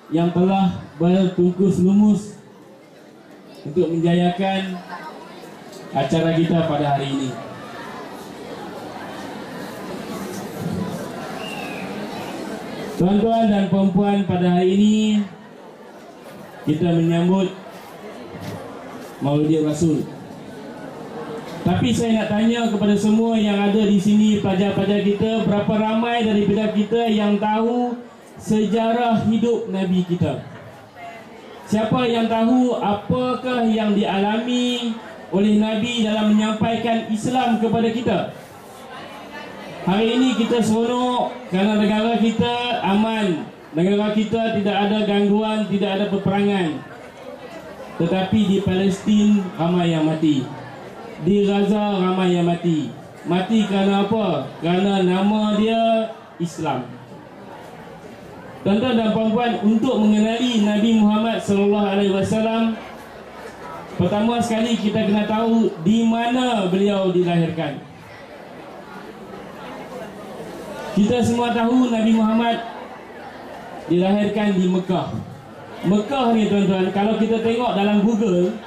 yang telah bertungkus lumus untuk menjayakan acara kita pada hari ini. Tuan-tuan dan puan-puan, pada hari ini kita menyambut Maulid Rasul. Tapi saya nak tanya kepada semua yang ada di sini, pelajar-pelajar kita, berapa ramai daripada kita yang tahu sejarah hidup Nabi kita? Siapa yang tahu apakah yang dialami oleh Nabi dalam menyampaikan Islam kepada kita? Hari ini kita seronok kerana negara kita aman, negara kita tidak ada gangguan, tidak ada peperangan. Tetapi di Palestin ramai yang mati, di Gaza ramai yang mati. Mati kerana apa? Kerana nama dia Islam. Tuan-tuan dan puan-puan, untuk mengenali Nabi Muhammad SAW, pertama sekali kita kena tahu di mana beliau dilahirkan. Kita semua tahu Nabi Muhammad dilahirkan di Mekah. Mekah ni tuan-tuan, kalau kita tengok dalam Google,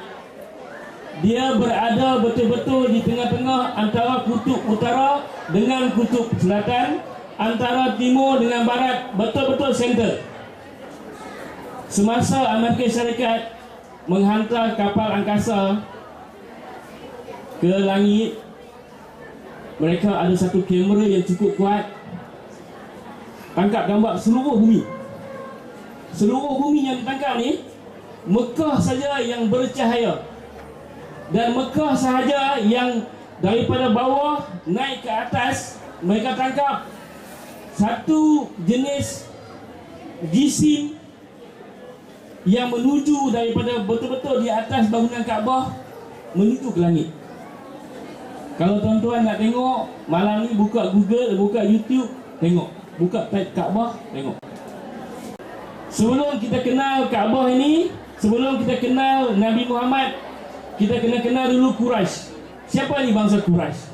dia berada betul-betul di tengah-tengah antara kutub utara dengan kutub selatan, antara timur dengan barat, betul-betul center. Semasa Amerika Syarikat menghantar kapal angkasa ke langit, mereka ada satu kamera yang cukup kuat, tangkap gambar seluruh bumi. Seluruh bumi yang ditangkap ni, Mekah saja yang bercahaya, dan Mekah sahaja yang daripada bawah naik ke atas, mereka tangkap satu jenis jisim yang menuju daripada betul-betul di atas bangunan Kaabah menuju ke langit. Kalau tuan-tuan nak tengok, malam ni buka Google, buka YouTube, tengok. Buka type Kaabah, tengok. Sebelum kita kenal Kaabah ini, sebelum kita kenal Nabi Muhammad, kita kena kenal dulu Quraisy. Siapa ni bangsa Quraisy?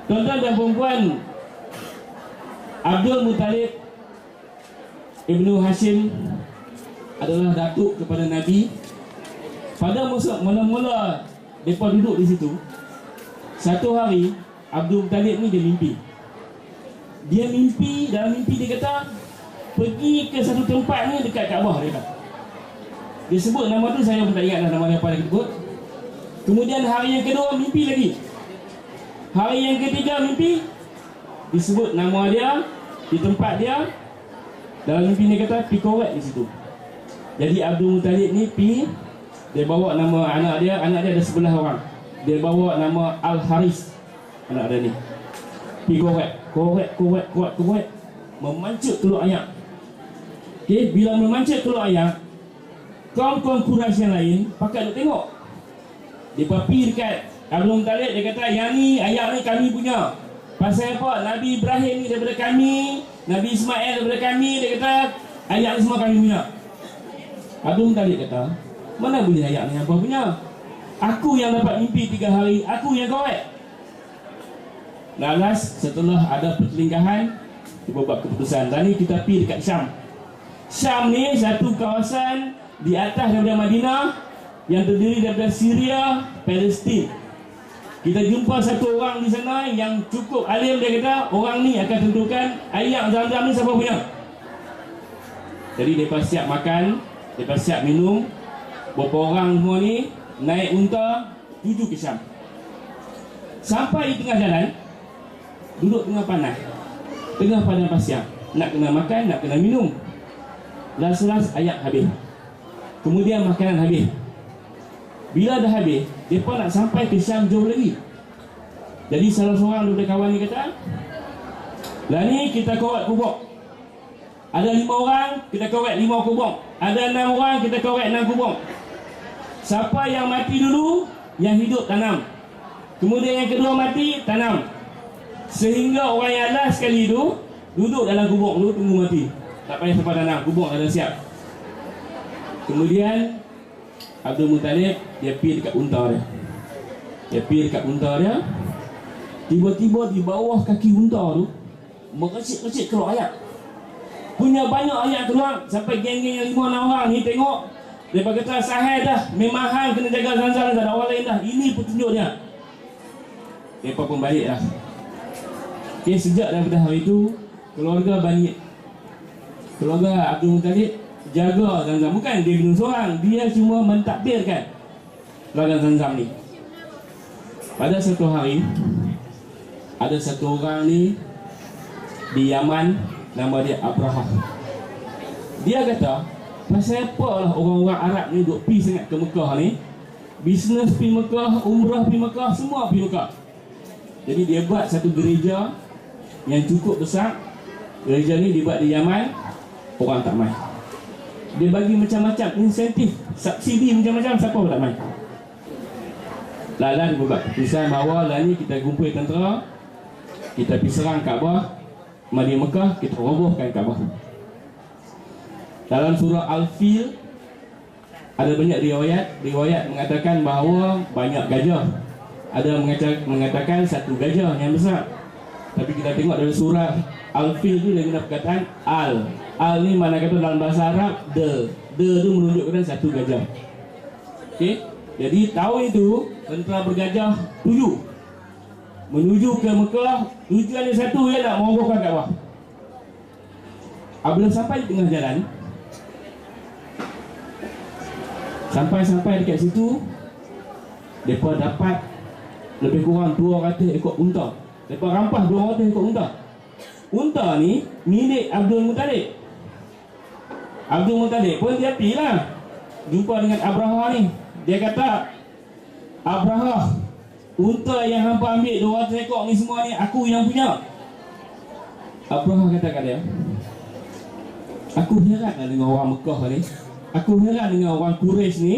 Tuan-tuan dan puan-puan, Abdul Muttalib Ibnu Hashim adalah datuk kepada Nabi. Pada masa mula-mula mereka duduk di situ, satu hari Abdul Muttalib ni dia mimpi. Dalam mimpi dia kata pergi ke satu tempat ni dekat Kaabah. Dia sebut nama tu, saya pun tak ingat dah nama dia apa dia sebut. Kemudian hari yang kedua mimpi lagi. Hari yang ketiga mimpi, disebut nama dia, di tempat dia. Dalam mimpi dia kata pi korek di situ. Jadi Abdul Muttalib ni pi, dia bawa nama anak dia ada 11 orang. Dia bawa nama Al-Haris, anak dia ni. Pi korek, memancut telur ayam. Okey, bila memancut telur ayam, kaum-kaum Quraisy yang lain pakat duk tengok. Dia pergi dekat Abdul Muttalib, dia kata yang ni ayam ni kami punya. Pasal apa? Nabi Ibrahim ni daripada kami, Nabi Ismail daripada kami. Dia kata ayam ni semua kami punya. Abdul Muttalib kata, mana boleh ayam ni apa punya? Aku yang dapat mimpi 3 hari, aku yang korek. Lalas setelah ada pertelingkahan, kita buat keputusan. Tadi kita pergi dekat Syam. Syam ni satu kawasan di atas daripada Madinah, yang terdiri daripada Syria, Palestin. Kita jumpa satu orang di sana yang cukup alim. Dia kata orang ni akan tentukan air Zam-Zam ni siapa punya. Jadi mereka siap makan, mereka siap minum. Beberapa orang semua ni naik unta tuju ke Syam. Sampai di tengah jalan, duduk tengah panas, tengah padang pasir, nak kena makan, nak kena minum. Las-las ayat habis, kemudian makanan habis. Bila dah habis, mereka nak sampai ke Syam jauh lagi. Jadi salah seorang daripada kawan ni kata, lah ni kita korek kubur. Ada 5 orang, kita korek 5 kubur. Ada 6 orang, kita korek 6 kubur. Siapa yang mati dulu, yang hidup tanam. Kemudian yang kedua mati, tanam. Sehingga orang yang last sekali tu duduk dalam kubur dulu, tunggu mati. Tak payah sampai tanam, kubur dah siap. Kemudian Abdul Muttalib dia pergi dekat unta dia. Tiba-tiba di bawah kaki unta tu meracik-racik keluar ayat. Punya banyak ayat keluar sampai geng-geng yang 5-6 orang ni tengok. Mereka kata sahih dah, memang hang kena jaga Zam-Zam, tak ada orang lain dah. Ini petunjuknya. Mereka pun balik lah. Okay, sejak daripada hari itu, keluarga Abdul Muttalib jaga Zam-Zam. Bukan dia minum seorang, dia cuma mentadbirkan ladang Zam-Zam ni. Pada satu hari, ada satu orang ni di Yaman, nama dia Abrahah. Dia kata, pasal apalah orang-orang Arab ni duk pi sangat ke Mekah ni? Bisnes pi Mekah, umrah pi Mekah, semua pi Mekah. Jadi dia buat satu gereja yang cukup besar. Gereja ni dibuat di Yaman, orang tak mai. Dia bagi macam-macam insentif, subsidi macam-macam, siapa pun tak mai. Lalu dia buat keputusan bahawa lah ni kita kumpul tentera, kita pergi serang Kaabah, Madinah Mekah, kita robohkan Kaabah. Dalam surah Al-Fil ada banyak riwayat mengatakan bahawa banyak gajah. Ada mengatakan satu gajah yang besar. Tapi kita tengok dalam surah Al-Fil tu dia guna perkataan Al. Al ni mana kata dalam bahasa Arab the tu menunjukkan satu gajah. Okey. Jadi tahun itu tentera bergajah 7 menuju ke Mekah. Tujuannya satu, ia nak merobohkan Kaabah. Apabila sampai di tengah jalan, sampai dekat situ, mereka dapat lebih kurang 200 ekor unta. Mereka rampas 200 ekor unta. Unta ni milik Abdul Muttalib. Abdul Muttalib pun dia pergilah jumpa dengan Abrahah ni. Dia kata, Abrahah, unta yang hampa ambil 200 ekor ni semua ni aku yang punya. Abrahah kata kat dia, aku heran dengan orang Mekah ni. Aku heran dengan orang Quraisy ni.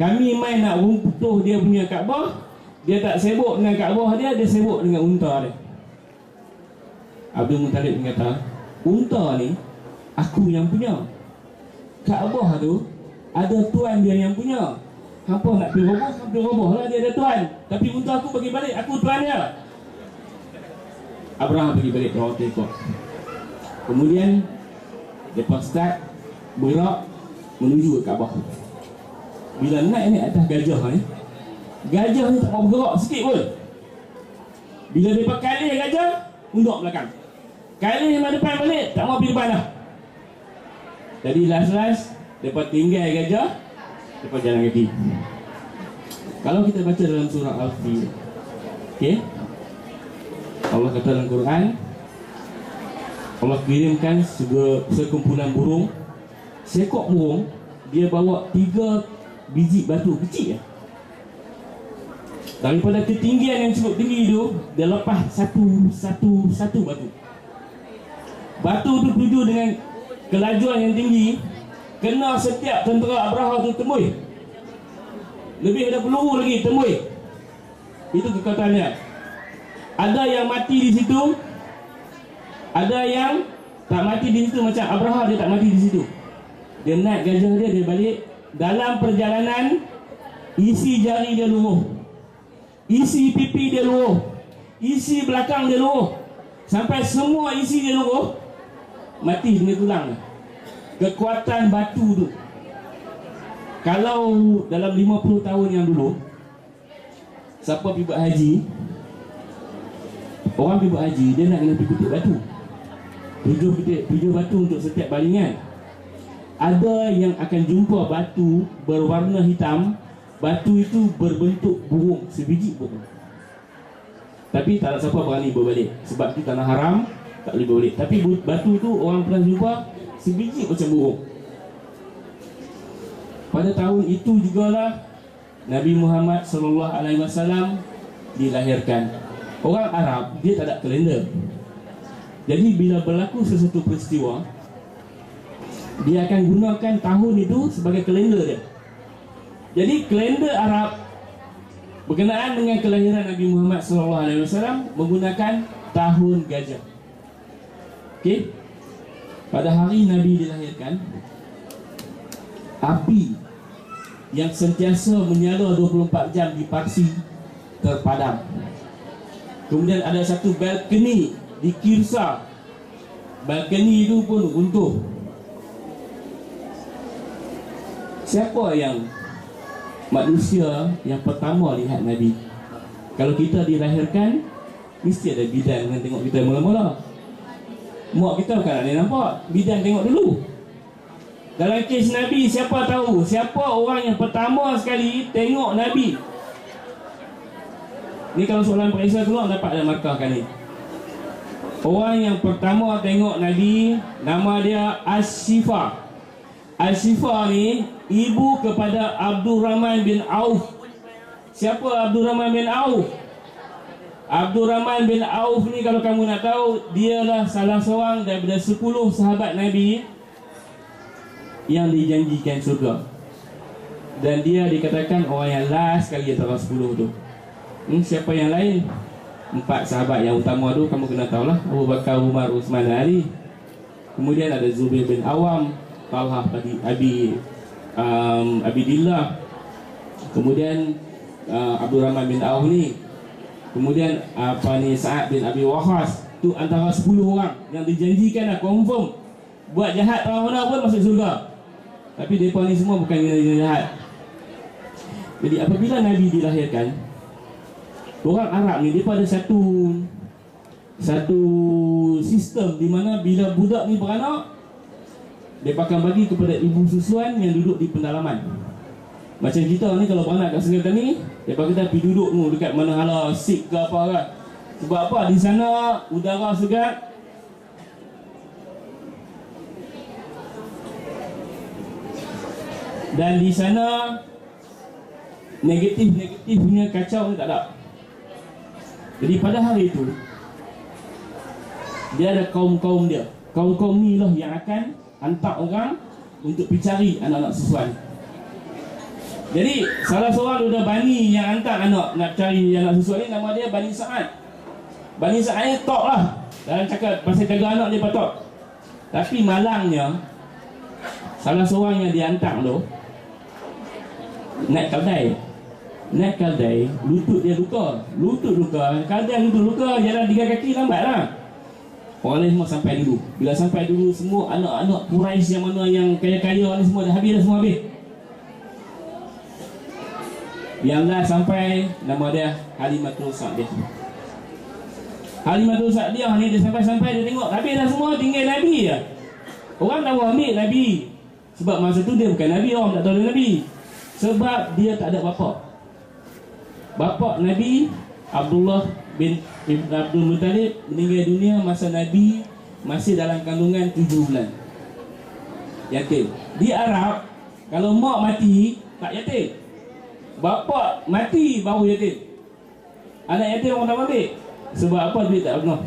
Kami main nak runtuh dia punya Kaabah, dia tak sibuk dengan Kaabah dia sibuk dengan unta dia. Abdul Muttalib kata, unta ni aku yang punya. Kaabah tu ada tuan dia yang punya. Hampa nak pergi roboh lah, dia ada tuan. Tapi unta aku bagi balik, aku tuan dia. Abraham bagi balik 200 ekor. Kemudian mereka start berak menuju ke Kaabah. Bila naik atas gajah ni, gajah ni tak mau bergerak sikit pun. Bila mereka kalih gajah, mundur belakang. Kalih yang depan balik, tak mau pergi depan dah. Jadi last mereka tinggal gajah, mereka jalan kaki. Kalau kita baca dalam surah Al-Fil, okay, Allah kata dalam Quran, Allah kirimkan sekumpulan burung. Seekor burung, dia bawa 3 biji batu kecil. Daripada ketinggian yang cukup tinggi itu, dia lepas satu batu. Batu tu tuju dengan kelajuan yang tinggi, kena setiap tentera Abrahah tu tembus. Lebih ada peluru lagi tembus. Itu kekuatannya. Ada yang mati di situ, ada yang tak mati di situ. Macam Abrahah, dia tak mati di situ. Dia naik gajah dia balik. Dalam perjalanan, isi jari dia luruh, isi pipi dia luruh, isi belakang dia luruh, sampai semua isi dia luruh, mati dengan tulang. Kekuatan batu tu. Kalau dalam 50 tahun yang dulu, siapa pergi buat haji, orang pergi buat haji, dia nak kena pergi petik batu. 7 batu untuk setiap balingan. Ada yang akan jumpa batu berwarna hitam. Batu itu berbentuk burung, sebiji burung. Tapi tak ada siapa berani berbalik, sebab itu tanah haram, tak boleh berbalik. Tapi batu itu orang pernah jumpa sebiji macam burung. Pada tahun itu jugalah Nabi Muhammad SAW dilahirkan. Orang Arab, dia tak ada kalender. Jadi bila berlaku sesuatu peristiwa, dia akan gunakan tahun itu sebagai kalender dia. Jadi kalender Arab berkenaan dengan kelahiran Nabi Muhammad SAW menggunakan tahun gajah. Okey. Pada hari Nabi dilahirkan, api yang sentiasa menyala 24 jam di Parsi terpadam. Kemudian ada satu balkoni di Kirsa balkoni itu pun runtuh. Siapa yang manusia yang pertama lihat Nabi? Kalau kita dilahirkan, mesti ada bidan yang tengok kita mula-mula. Mak kita bukan ada nampak, bidan tengok dulu. Dalam kes Nabi, siapa tahu siapa orang yang pertama sekali tengok Nabi? Ni kalau soalan periksa keluar, dapat ada markahkan ni. Orang yang pertama tengok Nabi, nama dia As-Shifa. As-Shifa ni ibu kepada Abdul Rahman bin Auf. Siapa Abdul Rahman bin Auf? Abdul Rahman bin Auf ni kalau kamu nak tahu, dialah salah seorang daripada 10 sahabat Nabi yang dijanjikan surga. Dan dia dikatakan orang yang last sekali antara 10 tu. Siapa yang lain? 4 sahabat yang utama tu kamu kena tahulah. Abu Bakar, Umar, Uthman, Ali. Kemudian ada Zubair bin Awam, Talhah Abidillah. Kemudian Abdul Rahman bin Auf ni. Kemudian Sa'ad bin Abi Waqqas. Tu antara 10 orang yang dijanjikan dah confirm buat jahat mana pun masuk surga. Tapi mereka ni semua bukan jahat. Jadi apabila Nabi dilahirkan, orang Arab ni mereka ada satu sistem di mana bila budak ni beranak, mereka akan bagi kepada ibu susuan yang duduk di pendalaman. Macam kita ni kalau beranak kat Sungai Petani, mereka kita pergi duduk tu dekat mana hala sik ke apa kan. Sebab apa? Di sana udara segar. Dan di sana negatif punya kacau ni tak ada. Jadi pada hari itu dia ada kaum-kaum dia. Kaum-kaum ni lah yang akan hantar orang untuk pergi cari anak-anak susuan. Jadi salah seorang daripada Bani yang hantar anak nak cari anak susuan ni, nama dia Bani Sa'ad. Bani Sa'ad ni top lah dalam cakap pasal jaga anak dia patut. Tapi malangnya salah seorang yang dihantar tu naik kaldai, lutut dia luka. Kaldai lutut luka, jalan 3 kaki lambat lah. Orang lain semua sampai dulu. Bila sampai dulu, semua anak-anak Quraisy yang mana yang kaya-kaya ni semua dah habis. Yang dah sampai, nama dia Halimatul Sa'diyah. Halimatul Sa'diyah ni dia sampai dia tengok habis dah semua, tinggal Nabi je. Orang tahu ambil Nabi. Sebab masa tu dia bukan Nabi, orang tak tahu dia Nabi. Sebab dia tak ada bapa. Bapa Nabi Abdullah bin Abdul Muttalib meninggal dunia masa Nabi masih dalam kandungan 7 bulan. Yatim. Di Arab, kalau mak mati tak yatim, bapa mati baru yatim. Anak yatim orang tak ambil. Sebab apa? Duit tak pernah.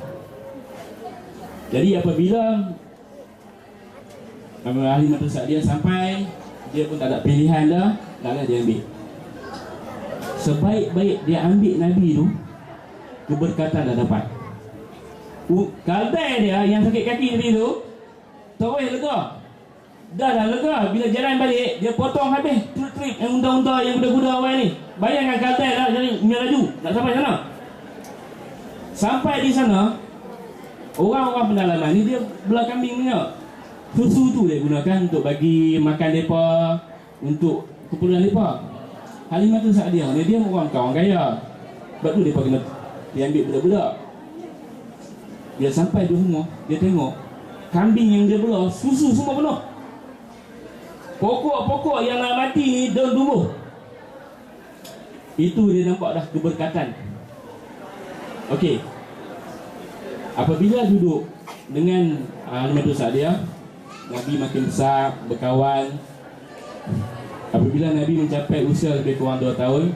Jadi apabila Halimatul Sa'diyah sampai, dia pun tak ada pilihan dah, taklah dia ambil. Sebaik-baik dia ambil Nabi tu, keberkatan dah dapat. Kaldai dia yang sakit kaki tadi tu terus lega. Dah lega. Bila jalan balik, dia potong habis trip yang unta-unta yang kuda-kuda awal ni. Bayangkan kaldai dah jadi laju nak sampai sana. Sampai di sana, orang-orang pendalaman ni dia belah kambing punya. Susu tu dia gunakan untuk bagi makan mereka, untuk keperluan mereka. Halimatul Sa'diyah ni dia orang kawan kaya. Sebab tu mereka kena diambil budak-budak. Dia sampai di rumah, dia tengok kambing yang dia belah, susu semua penuh. Pokok-pokok yang nak mati ni daun tumbuh. Itu dia nampak dah keberkatan. Okey. Apabila duduk dengan Halimatul Sa'diyah, Nabi makin besar, berkawan. Apabila Nabi mencapai usia lebih kurang 2 tahun,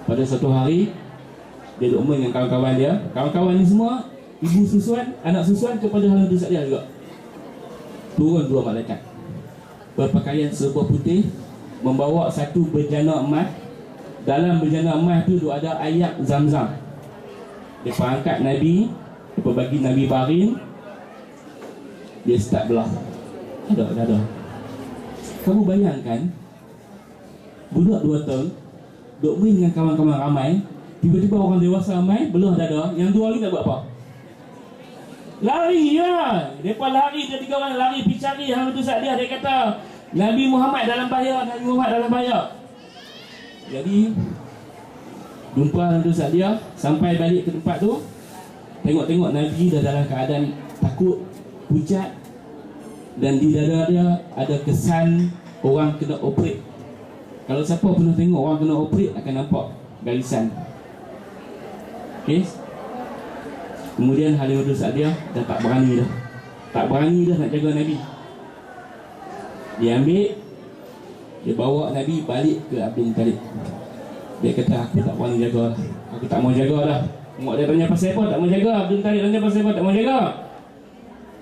pada satu hari dia duduk main dengan kawan-kawan dia. Kawan-kawan ni semua ibu susuan, anak susuan kepada Halimatul Sa'diyah juga. Turun 2 malaikat berpakaian serba putih, membawa satu bejana emas. Dalam bejana emas tu ada air Zam-Zam. Dia angkat Nabi, dia bagi Nabi baring, dia start belah. Ada. Kamu bayangkan budak 2 tahun duk main dengan kawan-kawan ramai, tiba-tiba orang dewasa ramai belah dada, yang 2 lagi tak buat apa. Lari lah. Mereka lari, dia 3 orang lari pergi cari hang tu Sa'diah. Dia kata Nabi Muhammad dalam bahaya, Nabi Muhammad dalam bahaya. Jadi jumpa hang tu Sa'diah, sampai balik ke tempat tu, tengok-tengok Nabi dah dalam keadaan takut, pucat, dan di dada dia ada kesan orang kena operate. Kalau siapa pernah tengok orang kena operate akan nampak garisan. Okey. Kemudian Halimatus Sa'diah dah tak berani dah. Tak berani dah nak jaga Nabi. Dia ambil, dia bawa Nabi balik ke Abdul Muttalib. Dia kata aku tak berani jaga lah. Aku tak mau jaga lah. Mak dia tanya pasal apa tak mau jaga. Abdul Muttalib tanya pasal apa tak mau jaga.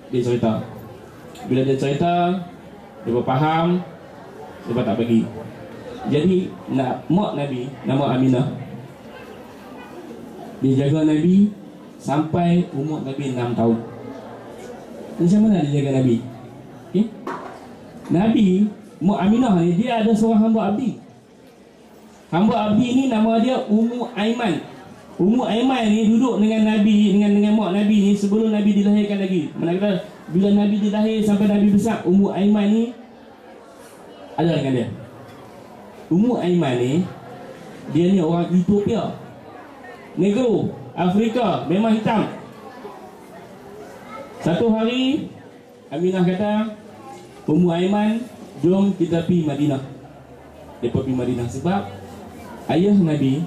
Dia cerita. Bila dia cerita, dia faham, dia tak bagi. Jadi mak Nabi nama Aminah, dia jaga Nabi sampai umur Nabi 6 tahun. Macam mana dia jaga Nabi? Okay? Nabi, Mak Aminah ni, dia ada seorang hamba abdi. Hamba abdi ni nama dia Ummu Aiman. Ummu Aiman ni duduk dengan Nabi, dengan mak Nabi ni sebelum Nabi dilahirkan lagi. Mana kata bila Nabi dilahir sampai Nabi besar, Ummu Aiman ni ada dengan dia. Ummu Aiman ni, dia ni orang Ethiopia, Negro, Afrika, memang hitam. Satu hari Aminah kata, Ummu Aiman, jom kita pergi Madinah. Dia pergi Madinah sebab ayah Nabi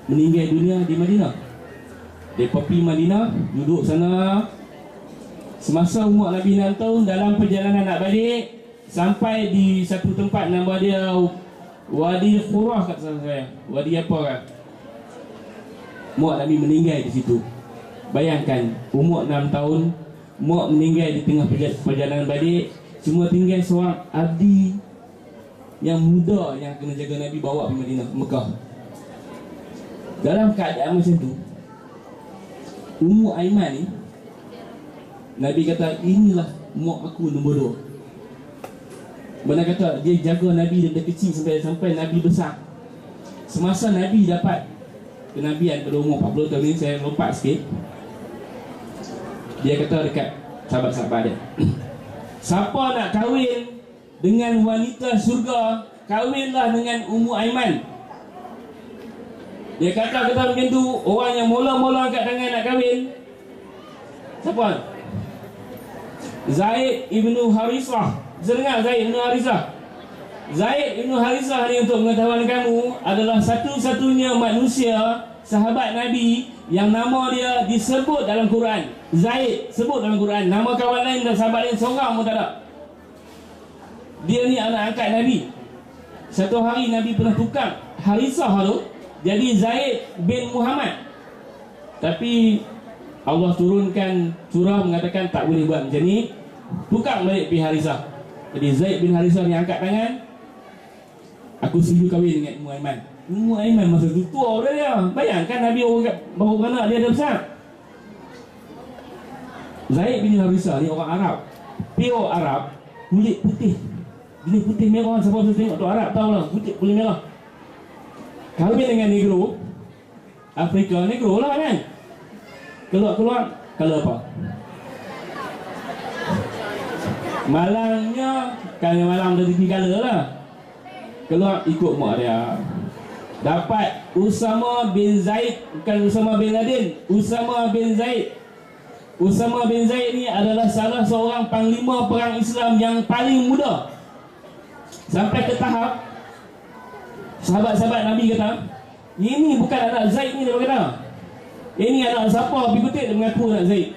meninggal dunia di Madinah. Dia pergi Madinah, duduk sana. Semasa umur Nabi 6 tahun, dalam perjalanan nak balik, sampai di satu tempat nama dia Wadi Khurah, kat sana saya. Wadi apa kan? Mak Nabi meninggal di situ. Bayangkan umur 6 tahun, mak meninggal di tengah perjalanan balik. Cuma tinggal seorang abdi yang muda yang kena jaga Nabi, bawa pergi Madinah, Mekah. Dalam keadaan macam tu, Ummu Aiman ni, Nabi kata inilah mak aku nombor 2. Mana kata dia jaga Nabi dari kecil sampai Nabi besar. Semasa Nabi dapat kenabian pada umur 40 tahun ni, saya lompat sikit. Dia kata dekat sahabat-sahabat dia, siapa nak kahwin dengan wanita syurga, kahwinlah dengan Ummu Aiman. Dia kata macam tu. Orang yang mula-mula angkat tangan nak kahwin, siapa? Zaid ibnu Harisah. Dengar Zaid ibnu Harisah. Zaid ibnu Harisah ni, untuk pengetahuan kamu, adalah satu-satunya manusia sahabat Nabi yang nama dia disebut dalam Quran. Zaid sebut dalam Quran. Nama kawan lain dan sahabat lain seorang pun tak ada. Dia ni anak angkat Nabi. Satu hari Nabi pernah tukar Harisah tu jadi Zaid bin Muhammad. Tapi Allah turunkan surah mengatakan tak boleh buat macam ni. Tukar balik pergi Harisah. Jadi Zaid bin Harisah ni angkat tangan, aku setuju kahwin dengan Ummu Aiman. Ummu Aiman masa tu tua dah dia. Bayangkan Nabi baru beranak, dia dah besar. Zaid bin Harisah ni orang Arab, pure Arab, kulit putih. Kulit putih merah, siapa tu tengok tu Arab tahu lah, putih kulit merah. Kahwin dengan Negro, Afrika, Negro lah kan. Keluar kalau apa? Malangnya kan malang dari tiga color lah. Keluar ikut mak dia. Dapat Usama bin Zaid, bukan Usama bin Laden, Usama bin Zaid. Usama bin Zaid ni adalah salah seorang panglima perang Islam yang paling muda. Sampai ke tahap sahabat-sahabat Nabi kata, ini bukan anak Zaid ni, dia kata. Ini anak siapa? Pergi petik, dia mengaku anak Zaid.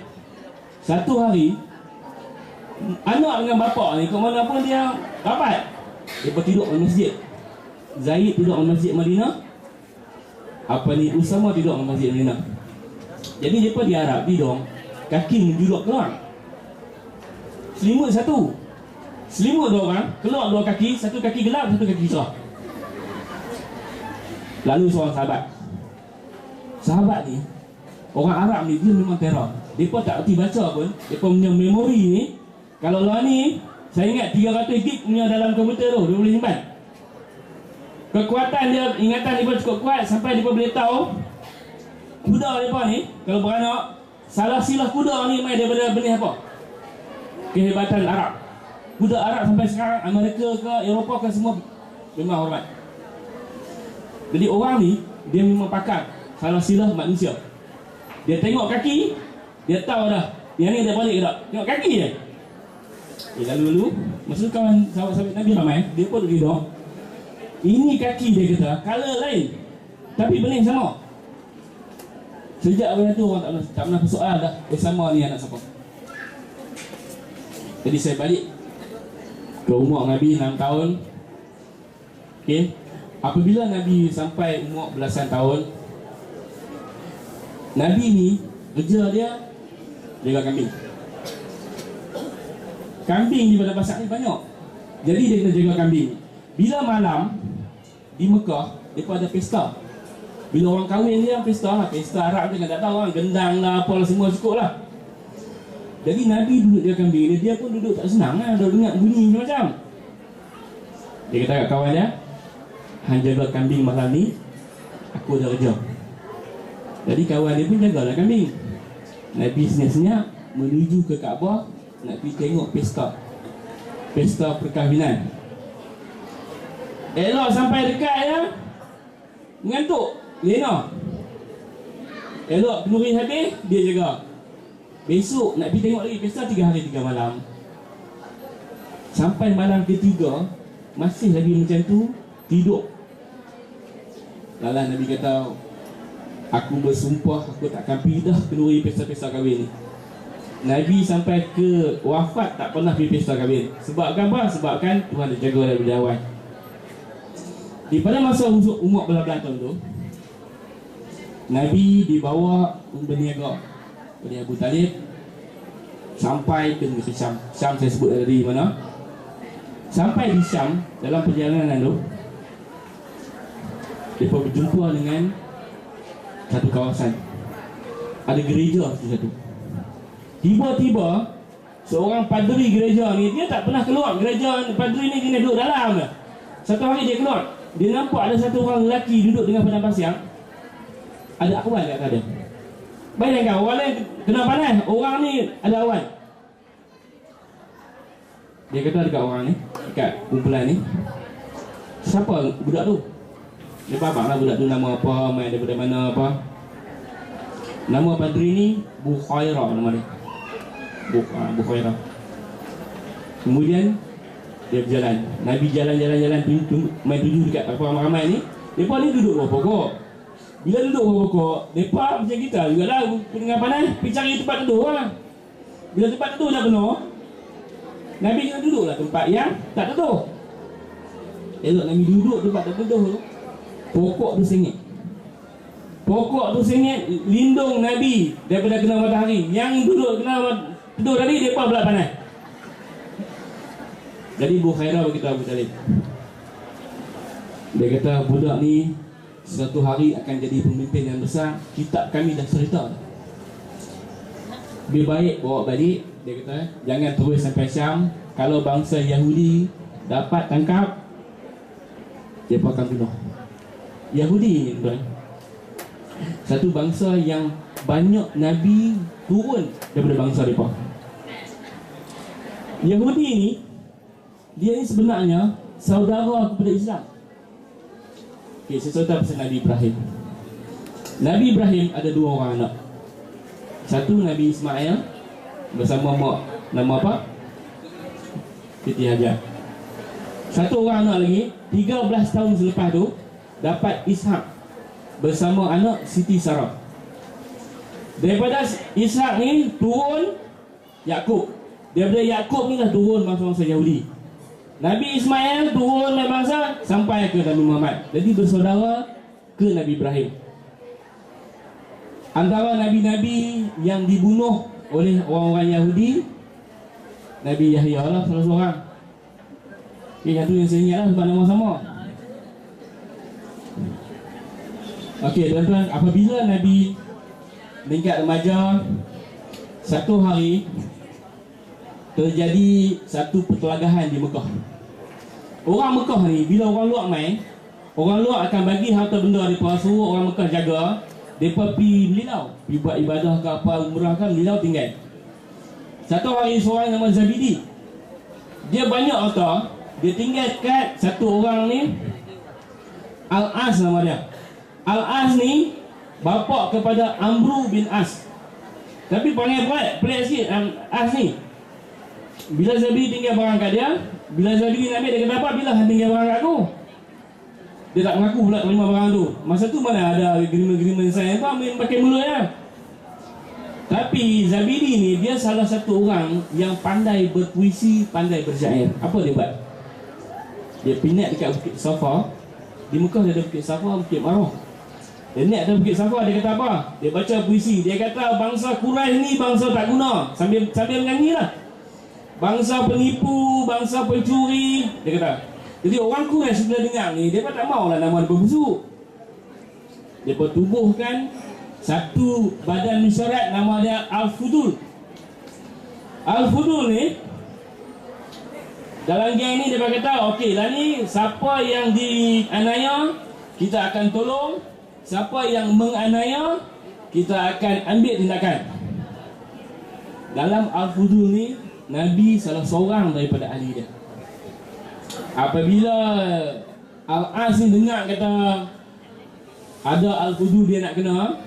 Satu hari anak dengan bapa ni ke mana pun dia rapat. Dia tidur di masjid. Zaid tidur di masjid Madinah. Apa ni, Usama tidur di masjid Madinah. Jadi depa di Arab tidur, kaki menjuluk keluar. Selimut satu. Selimut dua orang, keluar dua kaki, satu kaki gelap, satu kaki cerah. Lalu seorang sahabat ni, orang Arab ni dia memang teror. Depa tak erti baca pun, depa punya memori ni, kalau lah ni, saya ingat 300 gig punya dalam komputer tu, dia boleh simpan. Kekuatan dia, ingatan dia cukup kuat sampai dia boleh tahu kuda dia ni kalau beranak Salah silah kuda ni main daripada benih apa? Kehebatan Arab. Kuda Arab sampai sekarang, Amerika ke Eropah ke semua memang hormat. Jadi orang ni dia memang pakar salah silah manusia. Dia tengok kaki, dia tahu dah yang ni dia balik ke tak. Tengok kaki je. Lalu masa tu kawan sahabat-sahabat Nabi ramai, dia pun duduk. Ini kaki dia kata, color lain tapi benih sama. Sejak benda tu orang tak pernah bersoal dah bersama ni anak siapa. Jadi saya balik ke umur Nabi 6 tahun. Okey. Apabila Nabi sampai umur belasan tahun, Nabi ni kerja dia jaga kambing. Kambing di pada pasar ni banyak. Jadi dia kena jaga kambing. Bila malam di Mekah, mereka ada pesta. Bila orang kahwin dia pesta lah. Pesta Arab dia kan tak tahu kan, gendang lah, apalah semua cukup lah. Jadi Nabi duduk jaga kambing dia pun duduk tak senang lah, dah dengar bunyi macam. Dia kata kat kawan dia, hang jaga kambing malam ni, aku dah kerja. Jadi kawan dia pun jagalah kambing. Nabi senyap-senyap menuju ke Kaabah nak pergi tengok pesta perkahwinan. Elok sampai dekat ya, ngantuk, lena. Elok kenduri habis, dia jaga. Besok nak pergi tengok lagi pesta 3 hari 3 malam. Sampai malam ketiga masih lagi macam tu, tidur. Lalah Nabi kata, aku bersumpah aku takkan pergi dah kenduri pesta-pesta kahwin ni. Nabi sampai ke wafat tak pernah pergi pesta kahwin. Sebabkan apa? Sebabkan Tuhan dah jaga daripada awal. Di pada masa umur belah-belah tahun tu, Nabi dibawa berniaga oleh Abu Talib sampai ke negeri Syam. Syam saya sebut dari mana. Sampai di Syam, dalam perjalanan tu mereka berjumpa dengan satu kawasan. Ada gereja satu. Tiba-tiba seorang padri gereja ni, dia tak pernah keluar. Gereja padri ni kena duduk dalam dah. Satu hari dia keluar, dia nampak ada satu orang lelaki duduk dengan padang pasir. Ada awan kat atas dia. Bayangkan orang lain kena panas, orang ni ada awan. Dia kata dekat orang ni, dekat kumpulan ni, siapa budak tu? Dia babak lah budak tu nama apa, main daripada mana apa. Nama padri ni Bukhairah nama dia. Bukhairah. Kemudian dia berjalan. Nabi jalan-jalan main tuju dekat ramai-ramai ni. Mereka ni duduk bawah pokok. Bila duduk bawah pokok, mereka macam kita jugalah, dengan panas pergi cari tempat teduh lah. Bila tempat teduh dah penuh, Nabi kena duduklah tempat yang tak teduh. Elok Nabi duduk tempat tak teduh tu, pokok tu sengit. Pokok tu sengit lindung Nabi daripada kena matahari. Yang duduk kena teduh tadi, mereka pula panas. Jadi Bukhairah berkata Abu Talib, dia kata budak ni suatu hari akan jadi pemimpin yang besar. Kitab kami dah cerita. Lebih baik bawa balik. Dia kata jangan terus sampai Syam. Kalau bangsa Yahudi dapat tangkap, dia akan bunuh. Yahudi ni tuan, satu bangsa yang banyak Nabi turun daripada bangsa mereka. Yahudi ni, dia ni sebenarnya saudara kepada Islam. Okay, saya cerita pasal Nabi Ibrahim. Nabi Ibrahim ada 2 orang anak. Satu Nabi Ismail bersama mak, nama apa? Siti Hajar. Satu orang anak lagi 13 tahun selepas tu dapat Ishak bersama anak Siti Sarah. Daripada Ishak ni turun Yakub. Daripada Yakub ni lah turun bangsa-bangsa Yahudi. Nabi Ismail turun dari bangsa sampai ke Nabi Muhammad. Jadi bersaudara ke Nabi Ibrahim. Antara Nabi-Nabi yang dibunuh oleh orang-orang Yahudi, Nabi Yahya lah salah seorang. Yang tu yang saya ingat lah sebab nama sama. Okey tuan-tuan, apabila Nabi meningkat remaja, satu hari terjadi satu pertelagahan di Mekah. Orang Mekah ni bila orang luar main, orang luar akan bagi harta benda mereka, suruh orang Mekah jaga. Mereka pergi Melilau, pergi buat ibadah ke apa, umrah kan, Melilau tinggal. Satu hari seorang nama Zabidi, dia banyak harta, dia tinggal kat satu orang ni, Al-As nama dia. Al-As ni bapa kepada Amru bin As. Tapi panggil pelik sikit As ni. Bila Zabidi tinggal barang kat dia, bila Zabidi nak ambil, dia kata apa? Bila tinggal barang kat aku? Dia tak mengaku pula terima barang tu. Masa tu mana ada agreement saya, apa main pakai mulut ya. Tapi Zabidi ni dia salah satu orang yang pandai berpuisi, pandai bersyair. Apa dia buat? Dia pinat dekat Bukit Safa. Di Mekah dia ada Bukit Safa, Bukit Marah. Dia naik atas Bukit Safa, dia kata apa? Dia baca puisi. Dia kata bangsa Quraisy ni bangsa tak guna. Sambil menyanyi lah. Bangsa penipu, bangsa pencuri. Dia kata. Jadi orang Quraisy bila dengar ni, dia tak maulah nama dia berbusuk. Dia tubuhkan satu badan mesyuarat, nama dia Al-Fudul. Al-Fudul ni dalam geng ni dia kata, okey lah ni, siapa yang dianiaya kita akan tolong, siapa yang menganiaya kita akan ambil tindakan. Dalam Al-Fudul ni, Nabi salah seorang daripada ahli dia. Apabila Al-As ni dengar kata ada Al-Fudul dia nak kena,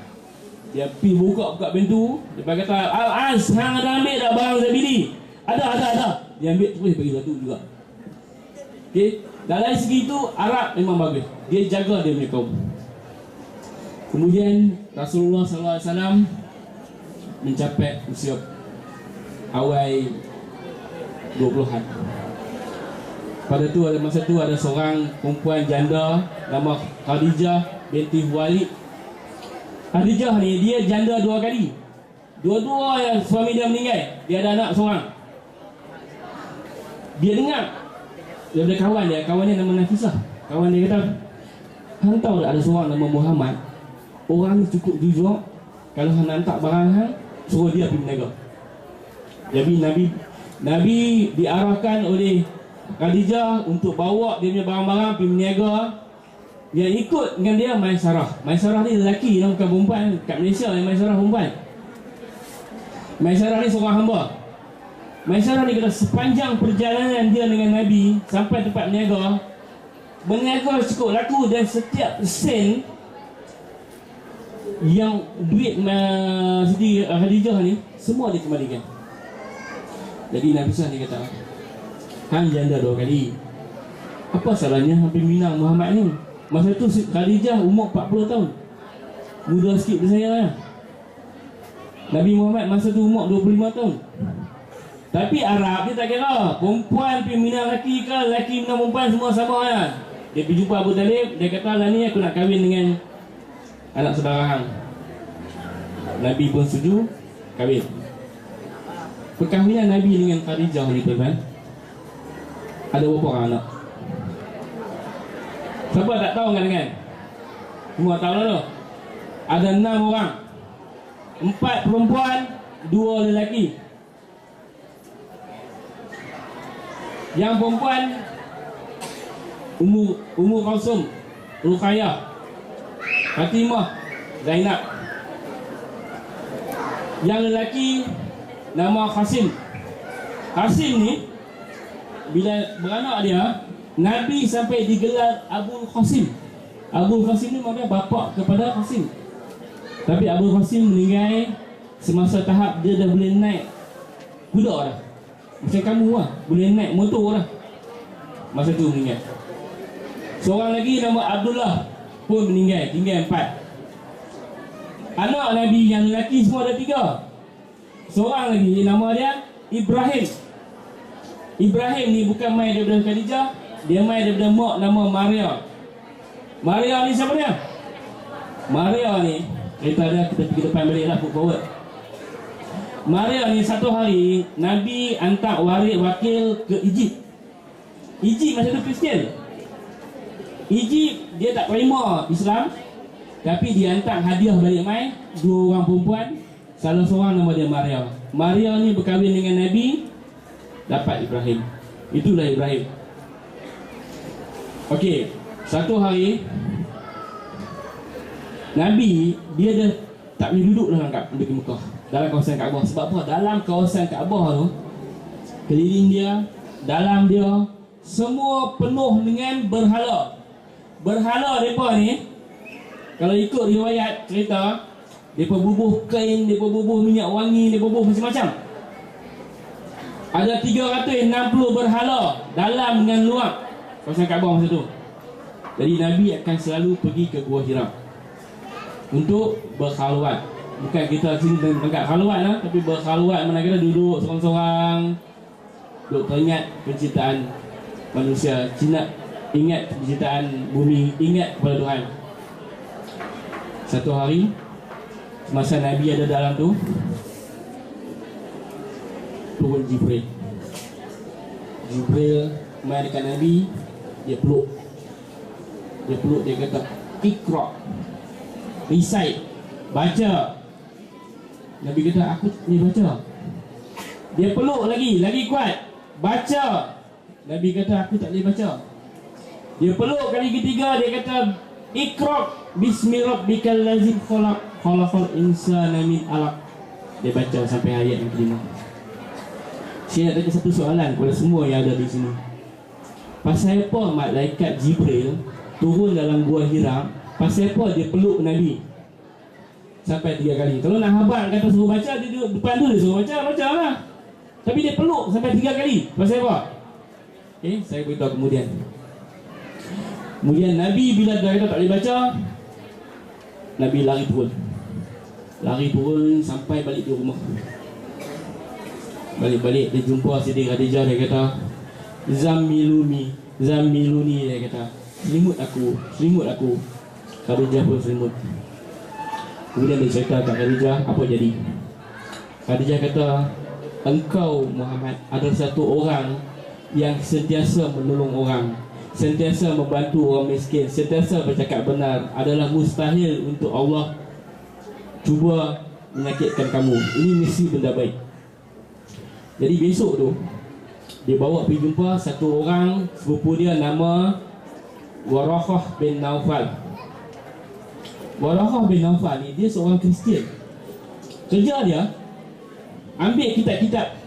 dia pergi buka pintu. Dia kata, Al-As, hang ada ambil tak barang Zabidi? Ada. Dia ambil terus bagi satu juga. Okey, dalam segi itu Arab memang bagus. Dia jaga dia punya kaum. Kemudian Rasulullah SAW mencapai usia awal 20-an. Pada tu masa tu ada seorang perempuan janda nama Khadijah binti Khuwailid. Khadijah ni dia janda 2 kali. Dua-dua yang suami dia meninggal, dia ada anak seorang. Dia dengar daripada kawan dia nama Nafisah. Kawan dia kata, hang tahu tak ada seorang nama Muhammad, orang ni cukup jujur. Kalau hang hantar barang hang, suruh dia pergi berniaga. Jadi Nabi diarahkan oleh Khadijah untuk bawa dia punya barang-barang pergi berniaga. Yang ikut dengan dia Maisarah. Maisarah ni lelaki, bukan perempuan. Kat Malaysia yang Maisarah perempuan. Maisarah ni seorang hamba. Maisarah ni kata sepanjang perjalanan dia dengan Nabi sampai tempat berniaga cukup laku, dan setiap sen yang duit Siti Khadijah ni semua dikembalikan. Jadi Nabi SAW dia kata, hang janda 2 kali, apa salahnya hampir minang Muhammad ni? Masa tu Khadijah umur 40 tahun, muda sikit dari saya lah. Nabi Muhammad masa tu umur 25 tahun. Tapi Arab dia tak kira perempuan pergi minang lelaki ke, lelaki minang perempuan, semua sama lah. Dia pergi jumpa Abu Talib, dia kata lah ni aku nak kahwin dengan anak saudara hang. Nabi pun setuju, kahwin. Perkahwinan Nabi dengan Khadijah ni tuan-tuan, ada berapa orang anak? Siapa tak tahu kan? Semua tahu lah tu. Ada 6 orang, 4 perempuan, 2 lelaki. Yang perempuan Ummu Kalsum, Ruqayyah, Fatimah, Zainab. Yang lelaki nama Qasim. Qasim ni bila beranak dia, Nabi sampai digelar Abu Qasim. Abu Qasim ni maknanya bapa kepada Qasim. Tapi Abu Qasim meninggal semasa tahap dia dah boleh naik kuda dah. Macam kamu lah, boleh naik motor lah. Masa tu meninggal. Seorang lagi nama Abdullah pun meninggal, tinggal 4. Anak Nabi yang lelaki semua ada 3. Seorang lagi nama dia Ibrahim. Ibrahim ni bukan main daripada Khadijah, dia main daripada mak nama Maria. Maria ni siapa dia? Maria ni, kita pergi depan balik lah, put forward. Maria ni satu hari Nabi hantar wakil ke Egypt. Egypt masa tu Kristian. Egypt dia tak terima Islam, tapi dia hantar hadiah balik mai 2 orang perempuan. Salah seorang nama dia Maria. Maria ni berkahwin dengan Nabi, dapat Ibrahim. Itulah Ibrahim. Okey, satu hari Nabi dia dah tak boleh duduk dalam di Mekah, dalam kawasan Kaabah. Sebab apa? Dalam kawasan Kaabah tu, keliling dia, dalam dia, semua penuh dengan berhala. Berhala mereka ni, kalau ikut riwayat cerita, mereka bubuh kain, mereka bubuh minyak wangi, mereka bubuh macam-macam. Ada 360 berhala dalam dengan luar kawasan Kaabah masa tu. Jadi Nabi akan selalu pergi ke Gua Hira untuk berkhalwat. Bukan kita sini tengah khalwat lah, tapi berkhalwat mana kira duduk seorang-seorang, duduk teringat penciptaan manusia, ingat penciptaan bumi, ingat kepada Tuhan. Satu hari semasa Nabi ada dalam tu, turun Jibril main dekat Nabi. Dia peluk, dia kata Iqra, recite, baca. Nabi kata aku ni baca. Dia peluk lagi kuat, baca. Nabi kata aku tak boleh baca. Dia peluk kali ketiga, dia kata Iqra bismi rabbikal ladzi khalaqal insana min 'alaq. Dia baca sampai ayat yang kelima. Saya nak tanya satu soalan kepada semua yang ada di sini. Pasal apa malaikat Jibril turun dalam Gua Hira? Pasal apa dia peluk Nabi sampai 3 kali? Kalau nak habar kata suruh baca, dia duduk depan tu, dia suruh baca lah. Tapi dia peluk sampai 3 kali. Pasal apa? Saya beritahu kemudian. Kemudian Nabi bila dah kata tak boleh baca, Nabi lari turun sampai balik di rumah. Balik dia jumpa Siti Khadijah. Dia kata Zammiluni, dia kata selimut aku. Khadijah pun selimut. Kemudian dia cerita kat Khadijah apa jadi. Khadijah kata, engkau Muhammad adalah satu orang yang sentiasa menolong orang, sentiasa membantu orang miskin, sentiasa bercakap benar. Adalah mustahil untuk Allah cuba menyakitkan kamu. Ini mesti benda baik. Jadi besok tu dia bawa pergi jumpa satu orang sepupu dia, nama Waraqah bin Naufal. Waraqah bin Naufal ni dia seorang Kristian. Kerja dia ambil kitab-kitab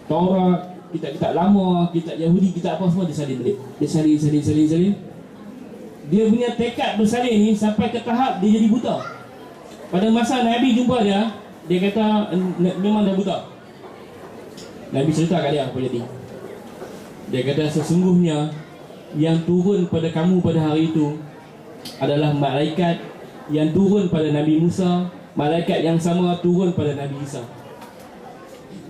Taurat, kitab-kitab lama, kitab Yahudi, kitab apa semua dia salin balik. Dia salin. Dia punya tekad bersalin ni sampai ke tahap dia jadi buta. Pada masa Nabi jumpa dia kata memang dah buta. Nabi cerita kat dia apa jadi. Dia kata sesungguhnya yang turun pada kamu pada hari itu adalah malaikat yang turun pada Nabi Musa, malaikat yang sama turun pada Nabi Isa.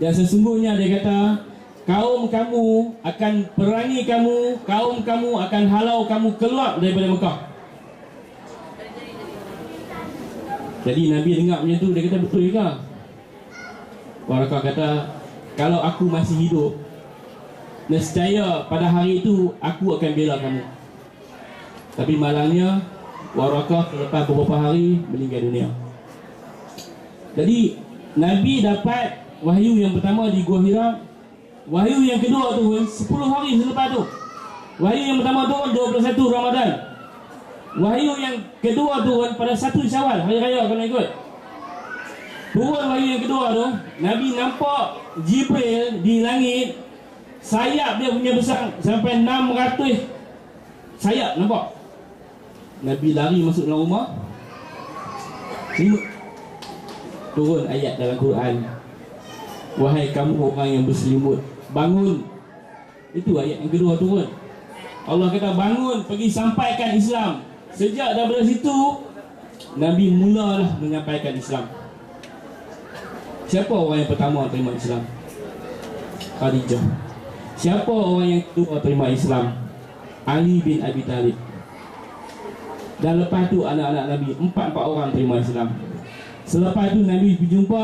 Dan sesungguhnya dia kata kaum kamu akan perangi kamu, kaum kamu akan halau kamu keluar daripada Mekah. Jadi Nabi dengar macam tu, dia kata betul ke? Waraqah kata kalau aku masih hidup, nescaya pada hari itu aku akan bela kamu. Tapi malangnya Waraqah selepas beberapa hari meninggal dunia. Jadi Nabi dapat wahyu yang pertama di Gua Hira. Wahyu yang kedua tu 10 hari selepas tu. Wahyu yang pertama turun 21 Ramadan. Wahyu yang kedua turun pada 1 Syawal, hari raya kalau ikut. Turun wahyu yang kedua tu, Nabi nampak Jibril di langit. Sayap dia punya besar sampai 600 sayap nampak. Nabi lari masuk dalam rumah. Turun ayat dalam Quran, wahai kamu orang yang berselimut, bangun. Itu ayat yang kedua turun. Allah kata bangun, pergi sampaikan Islam. Sejak daripada situ Nabi mulalah menyampaikan Islam. Siapa orang yang pertama terima Islam? Khadijah. Siapa orang yang kedua terima Islam? Ali bin Abi Talib. Dan lepas tu anak-anak Nabi 4 orang terima Islam. Selepas tu Nabi berjumpa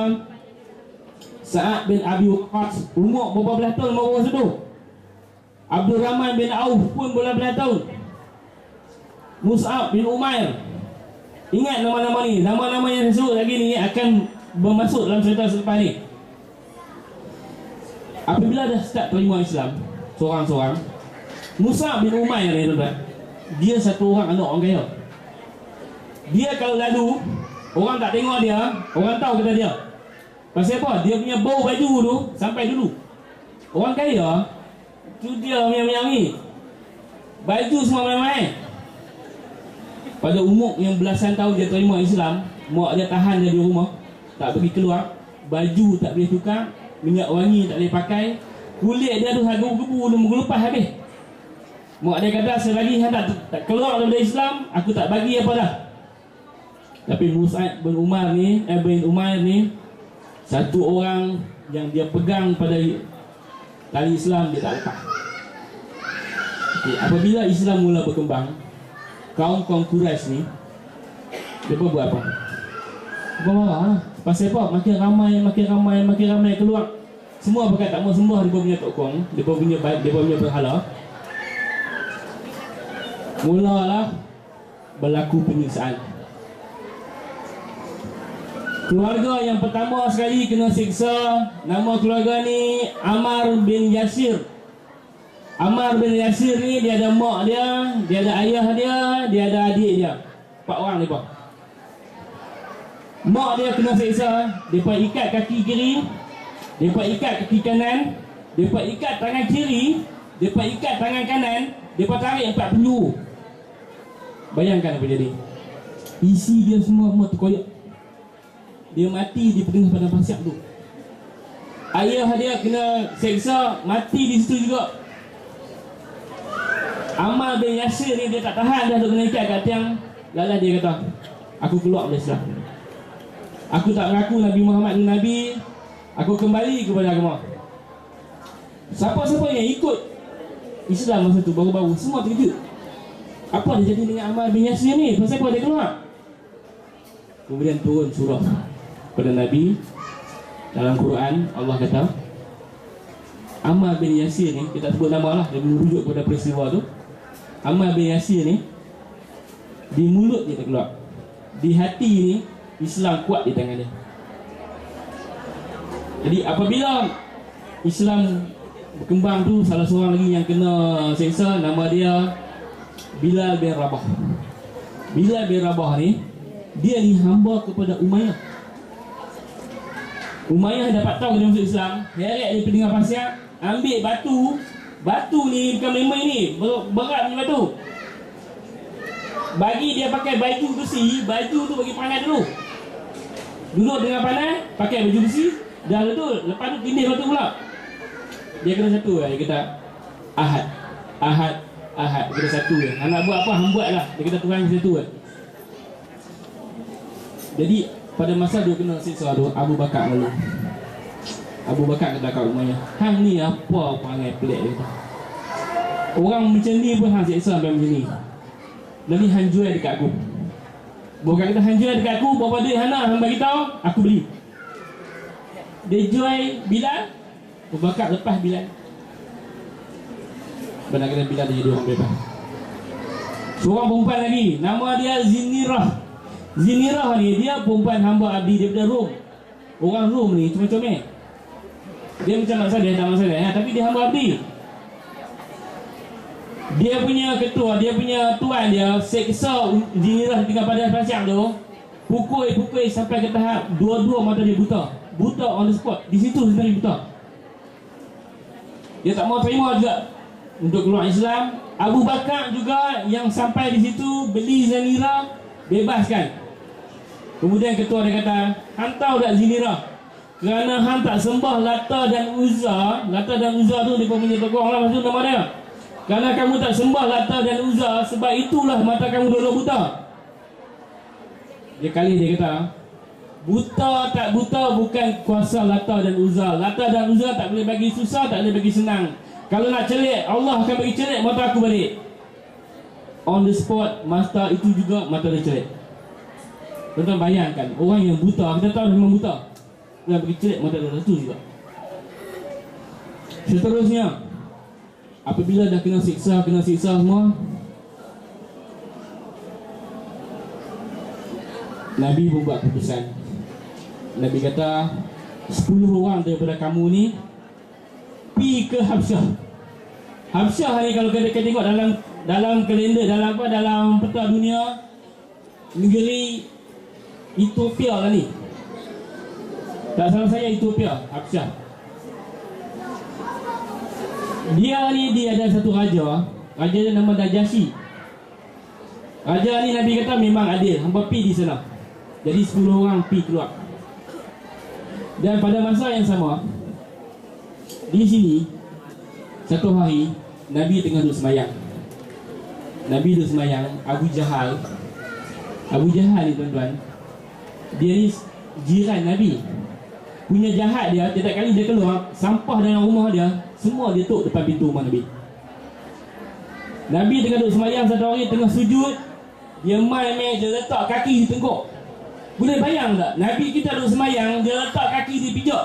Sa'ad bin Abi Waqqas, umur berapa belas tahun baru masa tu. Abdul Rahman bin Auf pun berapa belas tahun. Mus'ab bin Umair. Ingat nama-nama ni. Nama-nama yang disebut lagi ni akan bermasuk dalam cerita selepas ni. Apabila dah start terima Islam seorang-seorang, Mus'ab bin Umair ni tuan, dia satu orang anak orang kaya. Dia kalau lalu, orang tak tengok dia, orang tahu kata dia. Pasal apa? Dia punya bau baju tu sampai dulu. Orang kaya tu dia yang ni baju semua main-main. Pada umur yang belasan tahun dia terima Islam, mak dia tahan dia di rumah, tak pergi keluar, baju tak boleh tukar, minyak wangi tak boleh pakai, kulit dia tu gebu-gebu lepas habis. Mak dia kata selagi hang tak keluar daripada Islam, aku tak bagi apa dah. Tapi Mus'ab bin Umair ni satu orang yang dia pegang pada tali Islam, dia tak lepas. Apabila Islam mula berkembang, kaum Quraisy ni mereka buat apa? Bawa pasal apa? Makin ramai keluar. Semua pakai tak mau sembah dia punya tokong, dia punya berhala. Mulalah berlaku penyiksaan. Keluarga yang pertama sekali kena siksa, nama keluarga ni Ammar bin Yasir. Ammar bin Yasir ni dia ada mak dia ada ayah dia ada adik dia. 4 orang mereka. Mak dia kena siksa, depa ikat kaki kiri, depa ikat kaki kanan, depa ikat tangan kiri, depa ikat tangan kanan, depa tarik 4 penjuru. Bayangkan apa jadi. Isi dia semua terkoyak. Dia mati di tengah padang pasir tu. Ayah dia kena seksa, mati di situ juga. Ammar bin Yasir ni dia tak tahan dah, duk kena ikat kat tiang. Lalu dia kata, aku keluar dari Islam. Aku tak mengaku Nabi Muhammad itu Nabi. Aku kembali kepada agama. Siapa-siapa yang ikut Islam masa tu baru-baru, semua terkejut. Apa dia jadi dengan Ammar bin Yasir ni? Pasal apa dia keluar? Kemudian turun surah pada Nabi. Dalam Quran Allah kata, Ammar bin Yasir ni, kita sebut nama lah, dia merujuk kepada peristiwa tu. Ammar bin Yasir ni, di mulut dia tak keluar, di hati ni Islam kuat di tangan dia. Jadi apabila Islam berkembang tu, salah seorang lagi yang kena seksa, nama dia Bilal bin Rabah. Bilal bin Rabah ni, dia ni hamba kepada Umayyah. Umayyah dapat tahu dia masuk Islam, heret dia pergi dengan pasir, ambil batu ni bukan main-main ni, berat punya batu. Bagi dia pakai baju besi, baju tu bagi panas dulu. Duduk dengan panas, pakai baju besi, dah betul, lepas tu tindih batu pula. Dia kena satu lah, dia kata Ahad, kena satu je. Nak buat apa, hang buat lah. Dia kata Tuhan satu lah. Jadi pada masa dia kena siksa tu, Abu Bakar lalu. Abu Bakar kata kat Umayyah, hang ni apa perangai pelik dia kata. Orang macam ni pun hang siksa sampai macam ni. Lagi hang jual dekat aku. Bukan kata hang jual dekat aku, berapa duit hang nak, hang bagi tahu, aku beli. Dia jual Bilal, Abu Bakar lepas Bilal. Benar kata Bilal dia jadi orang bebas. Seorang perempuan lagi, nama dia Zinirah. Zinirah ni dia perempuan hamba abdi daripada Rom. Orang Rom ni comel-comel. Dia macam mak saya, tak mak saya, tapi dia hamba abdi. Dia punya ketua, dia punya tuan dia seksa Zinirah tinggal pada pasir tu, pukul sampai ke tahap dua-dua mata dia buta. Buta on the spot. Di situ sebenarnya buta. Dia tak mau terima juga untuk keluar Islam. Abu Bakar juga yang sampai di situ beli Zinirah, bebaskan. Kemudian ketua dia kata, hang tahu tak Zinirah, kerana hang tak sembah Lata dan Uzza. Lata dan Uzza tu dia punya tokoh lah, maksud nama dia. Kerana kamu tak sembah Lata dan Uzza, sebab itulah mata kamu dulu buta. Dia kali dia kata, buta tak buta bukan kuasa Lata dan Uzza. Lata dan Uzza tak boleh bagi susah, tak boleh bagi senang. Kalau nak celik, Allah akan bagi celik mata aku balik. On the spot, mata itu juga mata dia celik. Tuan-tuan bayangkan, orang yang buta, kita tahu memang buta, dia bagi celik mata dia tu juga. Seterusnya, apabila dah kena siksa semua, Nabi pun buat keputusan. Nabi kata, 10 orang daripada kamu ni pergi ke Habsyah. Habsyah ni kalau kita tengok dalam kalender, dalam peta dunia, negeri Ethiopia lah ni. Tak salah saya Ethiopia, Habsyah. Dia ada satu raja dia nama Najasyi. Raja ni Nabi kata memang adil, hampa pi di sana. Jadi 10 orang pi keluar. Dan pada masa yang sama, di sini satu hari Nabi tengah duduk semayang. Nabi duduk semayang. Abu Jahal ni tuan-tuan, dia ni jiran Nabi. Punya jahat dia, tiap kali dia keluar, sampah dalam rumah dia semua dia tuk depan pintu rumah Nabi. Nabi tengah duduk semayang satu hari, tengah sujud, dia main dia letak kaki di tengkuk. Boleh bayang tak? Nabi kita duduk semayang, dia letak kaki di pijak.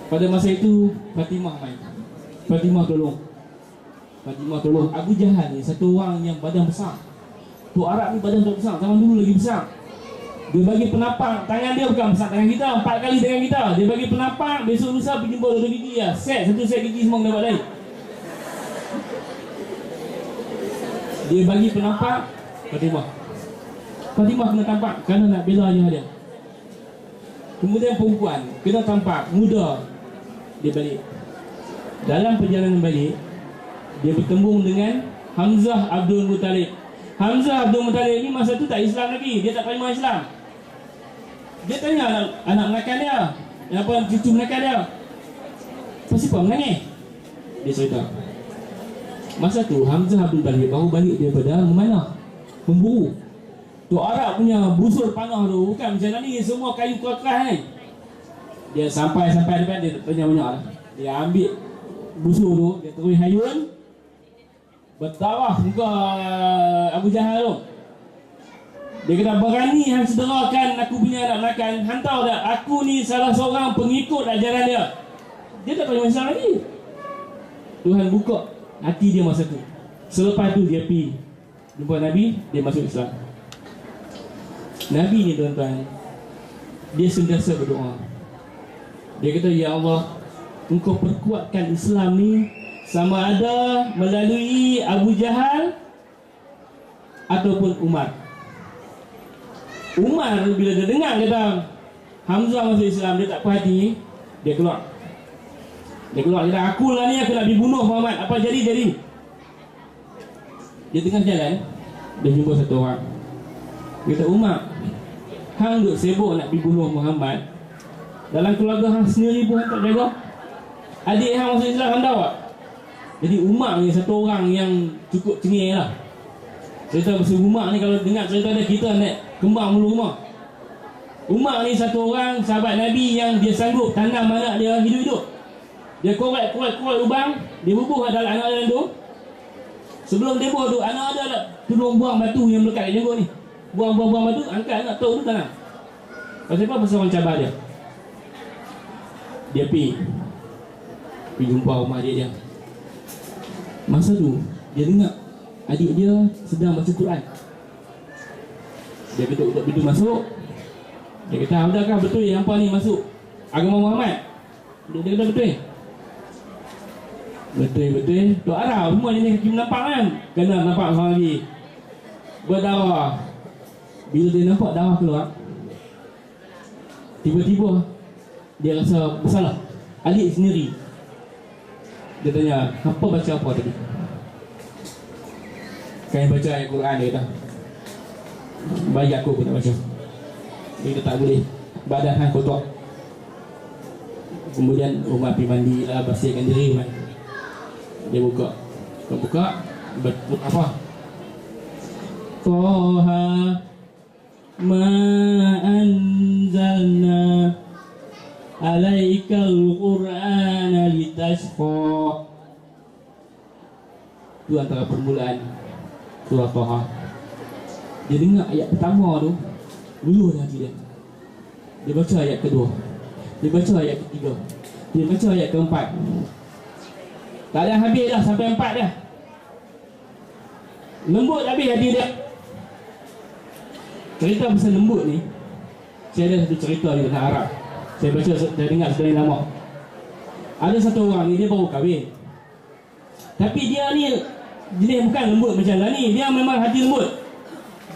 Pada masa itu Fatimah main. Fatimah tolong Abu Jahal ni, satu orang yang badan besar. Tok Arab ni badan besar, zaman dulu lagi besar. Dia bagi penampang, tangan dia bukan besar tangan kita, 4 kali tangan kita. Dia bagi penampang, besok lusa pergi jumpa 2 gigi ya. Satu set gigi semua kena buat lain. Dia bagi penampang Fatimah kena tampak kerana nak bela dia. Kemudian perempuan kena tampak muda. Dia balik. Dalam perjalanan balik, dia bertembung dengan Hamzah Abdul Muttalib. Hamzah Abdul Muttalib ni masa tu tak Islam lagi, dia tak terima Islam. Dia tanya anak menakan dia, cucu menakan dia, "Kenapa menangis?" Dia cerita. Masa tu Hamzah Abdul Muttalib baru balik daripada memanah, memburu. Tok Arab punya busur panah tu bukan macam ni, semua kayu keras ni. Dia sampai depan, dia tanya banyak lah. Dia ambil busur tu, dia terus hayun, berdarah muka Abu Jahal tu. Dia kata, "Berani hang cederakan aku punya anak makan, hantar dah, aku ni salah seorang pengikut ajaran dia." Dia tak tahu Islam lagi. Tuhan buka hati dia masa tu. Selepas tu dia pergi jumpa Nabi, dia masuk Islam. Nabi ni tuan-tuan, dia sentiasa berdoa. Dia kata, "Ya Allah, Engkau perkuatkan Islam ni sama ada melalui Abu Jahal ataupun Umar." Umar bila dia dengar kata Hamzah masuk Islam, dia tak puas hati, dia keluar. Dia kata, "Aku lah ni, aku nak dibunuh Muhammad, apa jadi." Dia tengah jalan, dia jumpa satu orang. Dia kata, "Umar, hang duk sibuk nak dibunuh Muhammad, dalam keluarga hang sendiri pun hang tak jaga. Adik hang masuk Islam, hang tahu tak?" Jadi Umar ni satu orang yang cukup cengih lah. Cerita pasal Umar ni, kalau dengar cerita dia, kita nak kembang mulu rumah. Umar ni satu orang sahabat Nabi yang dia sanggup tanam anak dia hidup-hidup. Dia korek lubang, dia bubuh dalam anak dia tu. Sebelum dia bubuh tu, anak dia nak tolong buang batu yang melekat kat jenggot ni. Buang batu, angkat anak tu tanam. Pasal apa? Pasal orang cabar dia. Dia pergi jumpa rumah adik dia. Masa tu dia dengar adik dia sedang baca Quran. Dia betul pintu masuk. Dia kata, "Adakah betul yang hampa ni masuk agama Muhammad?" Dia kata, "Betul." Betul. Tok Arab semua ni kaki menampak kan. Kena nampak seorang lagi berdarah. Bila dia nampak darah keluar, tiba-tiba dia rasa bersalah. Adik sendiri. Dia tanya, "Apa baca apa tadi?" "Kan baca ayat Quran," dia kata. "Bagi aku pun tak baca." Dia kata, "Tak boleh, badan hang kotor." Kemudian Umar pergi mandi lah, bersihkan diri. Dia buka apa? "Toha ma anzalna alaikal Qur'ana litashqa." Itu antara permulaan surah Toha. Dia dengar ayat pertama tu, luluh hati dia. Dia baca ayat kedua, dia baca ayat ketiga, dia baca ayat keempat. Tak ada habis dah, sampai 4 dah. Lembut habis hati dia. Cerita pasal lembut ni, saya ada satu cerita di bahasa Arab. Saya dengar sedari lama. Ada satu orang ni, dia baru kahwin. Tapi dia ni jenis bukan lembut macam lah ni. Dia memang hati lembut.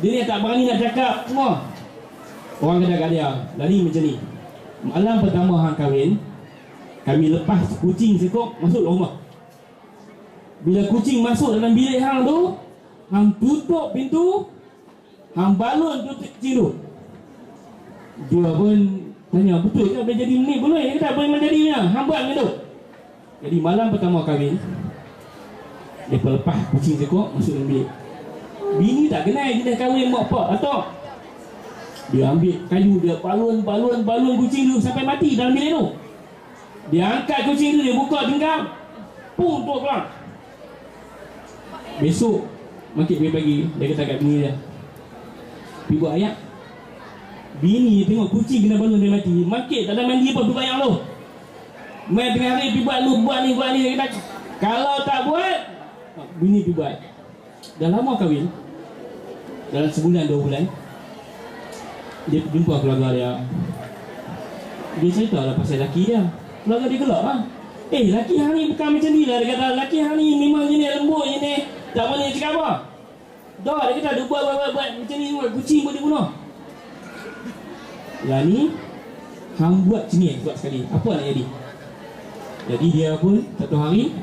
Dia ni tak berani nak cakap semua. Orang kata kat dia, lari macam ni. Malam pertama hang kahwin, kami lepas kucing sekok masuk rumah. Bila kucing masuk dalam bilik hang tu, hang tutup pintu, hang balon tutup kucing tu. Dia pun tanya, betul ke boleh jadi ni? Boleh, dia kata boleh menjadi ni. Hang buat macam tu. Jadi malam pertama kahwin, dia lepas kucing sekok masuk dalam bilik. Bini tak kenal jenis kahwin mak pak atau dia ambil kayu, dia balon kucing tu sampai mati dalam bilik tu. Dia angkat kucing tu, dia buka tingkap, pung tu pulang. Besok makin pagi dia kata kat bini dia, pergi buat ayak. Bini tengok kucing kena balon dia mati, makin tak ada mandi apa, pergi buat ayak tu. Main tengah hari pergi buat lu, buat ni. Dia kata kalau tak buat, bini pergi buat. Dah lama kahwin, dalam sebulan 2 bulan, dia jumpa keluarga dia. Dia cerita lah pasal laki dia. Keluarga dia gelak lah. Laki hang ni bukan macam ni lah. Dia kata laki hang ni memang jenis lembut jenis, tak boleh cakap apa. Dah dia kata dia buat macam ni, kucing pun dia bunuh. Lah ni hang buat sini buat sekali. Apa nak jadi? Jadi dia pun satu hari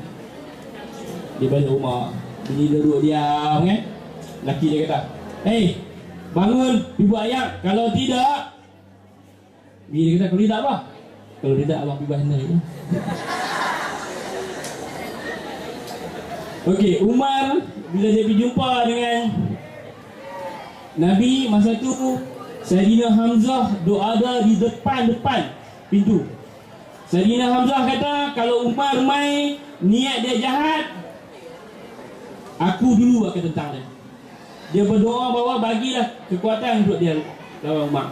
dia balik rumah. Bini dia duduk diam kan. Laki dia kata, bangun pergi buat ayak. Kalau tidak, bini dia kata, kalau tidak apa? Kalau tidak abang pergi buat hendak je. Okey, Umar bila dia pergi jumpa dengan Nabi masa tu, Sayyidina Hamzah duduk ada di depan pintu. Sayyidina Hamzah kata, kalau Umar mai niat dia jahat, aku dulu akan tentang dia. Dia berdoa bahawa bagilah kekuatan untuk dia lawan Umar.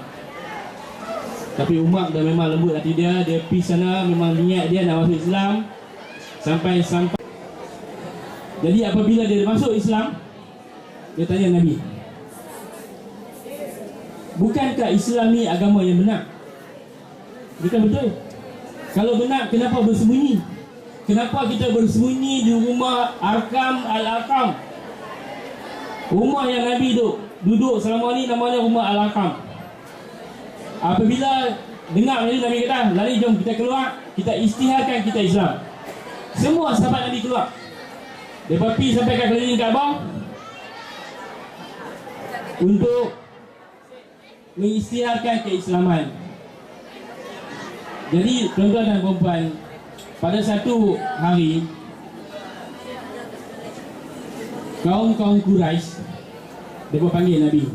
Tapi Umar dah memang lembut hati dia. Dia pergi sana memang niat dia nak masuk Islam. Sampai jadi apabila dia masuk Islam, dia tanya Nabi, bukankah Islam ni agama yang benar? Dia kata betul. Kalau benar, kenapa bersembunyi? Kenapa kita bersembunyi di rumah Arkam Al-Arkam? Rumah yang Nabi duduk selama ni namanya rumah Al-Arkam. Apabila dengar Nabi kata, lari jom kita keluar, kita istiharkan kita Islam. Semua sahabat Nabi keluar. Mereka pergi sampai kat keliling Kaabah untuk mengistiharkan keislaman. Jadi tuan-tuan dan puan-puan, pada satu hari kaum Quraisy mereka panggil Nabi.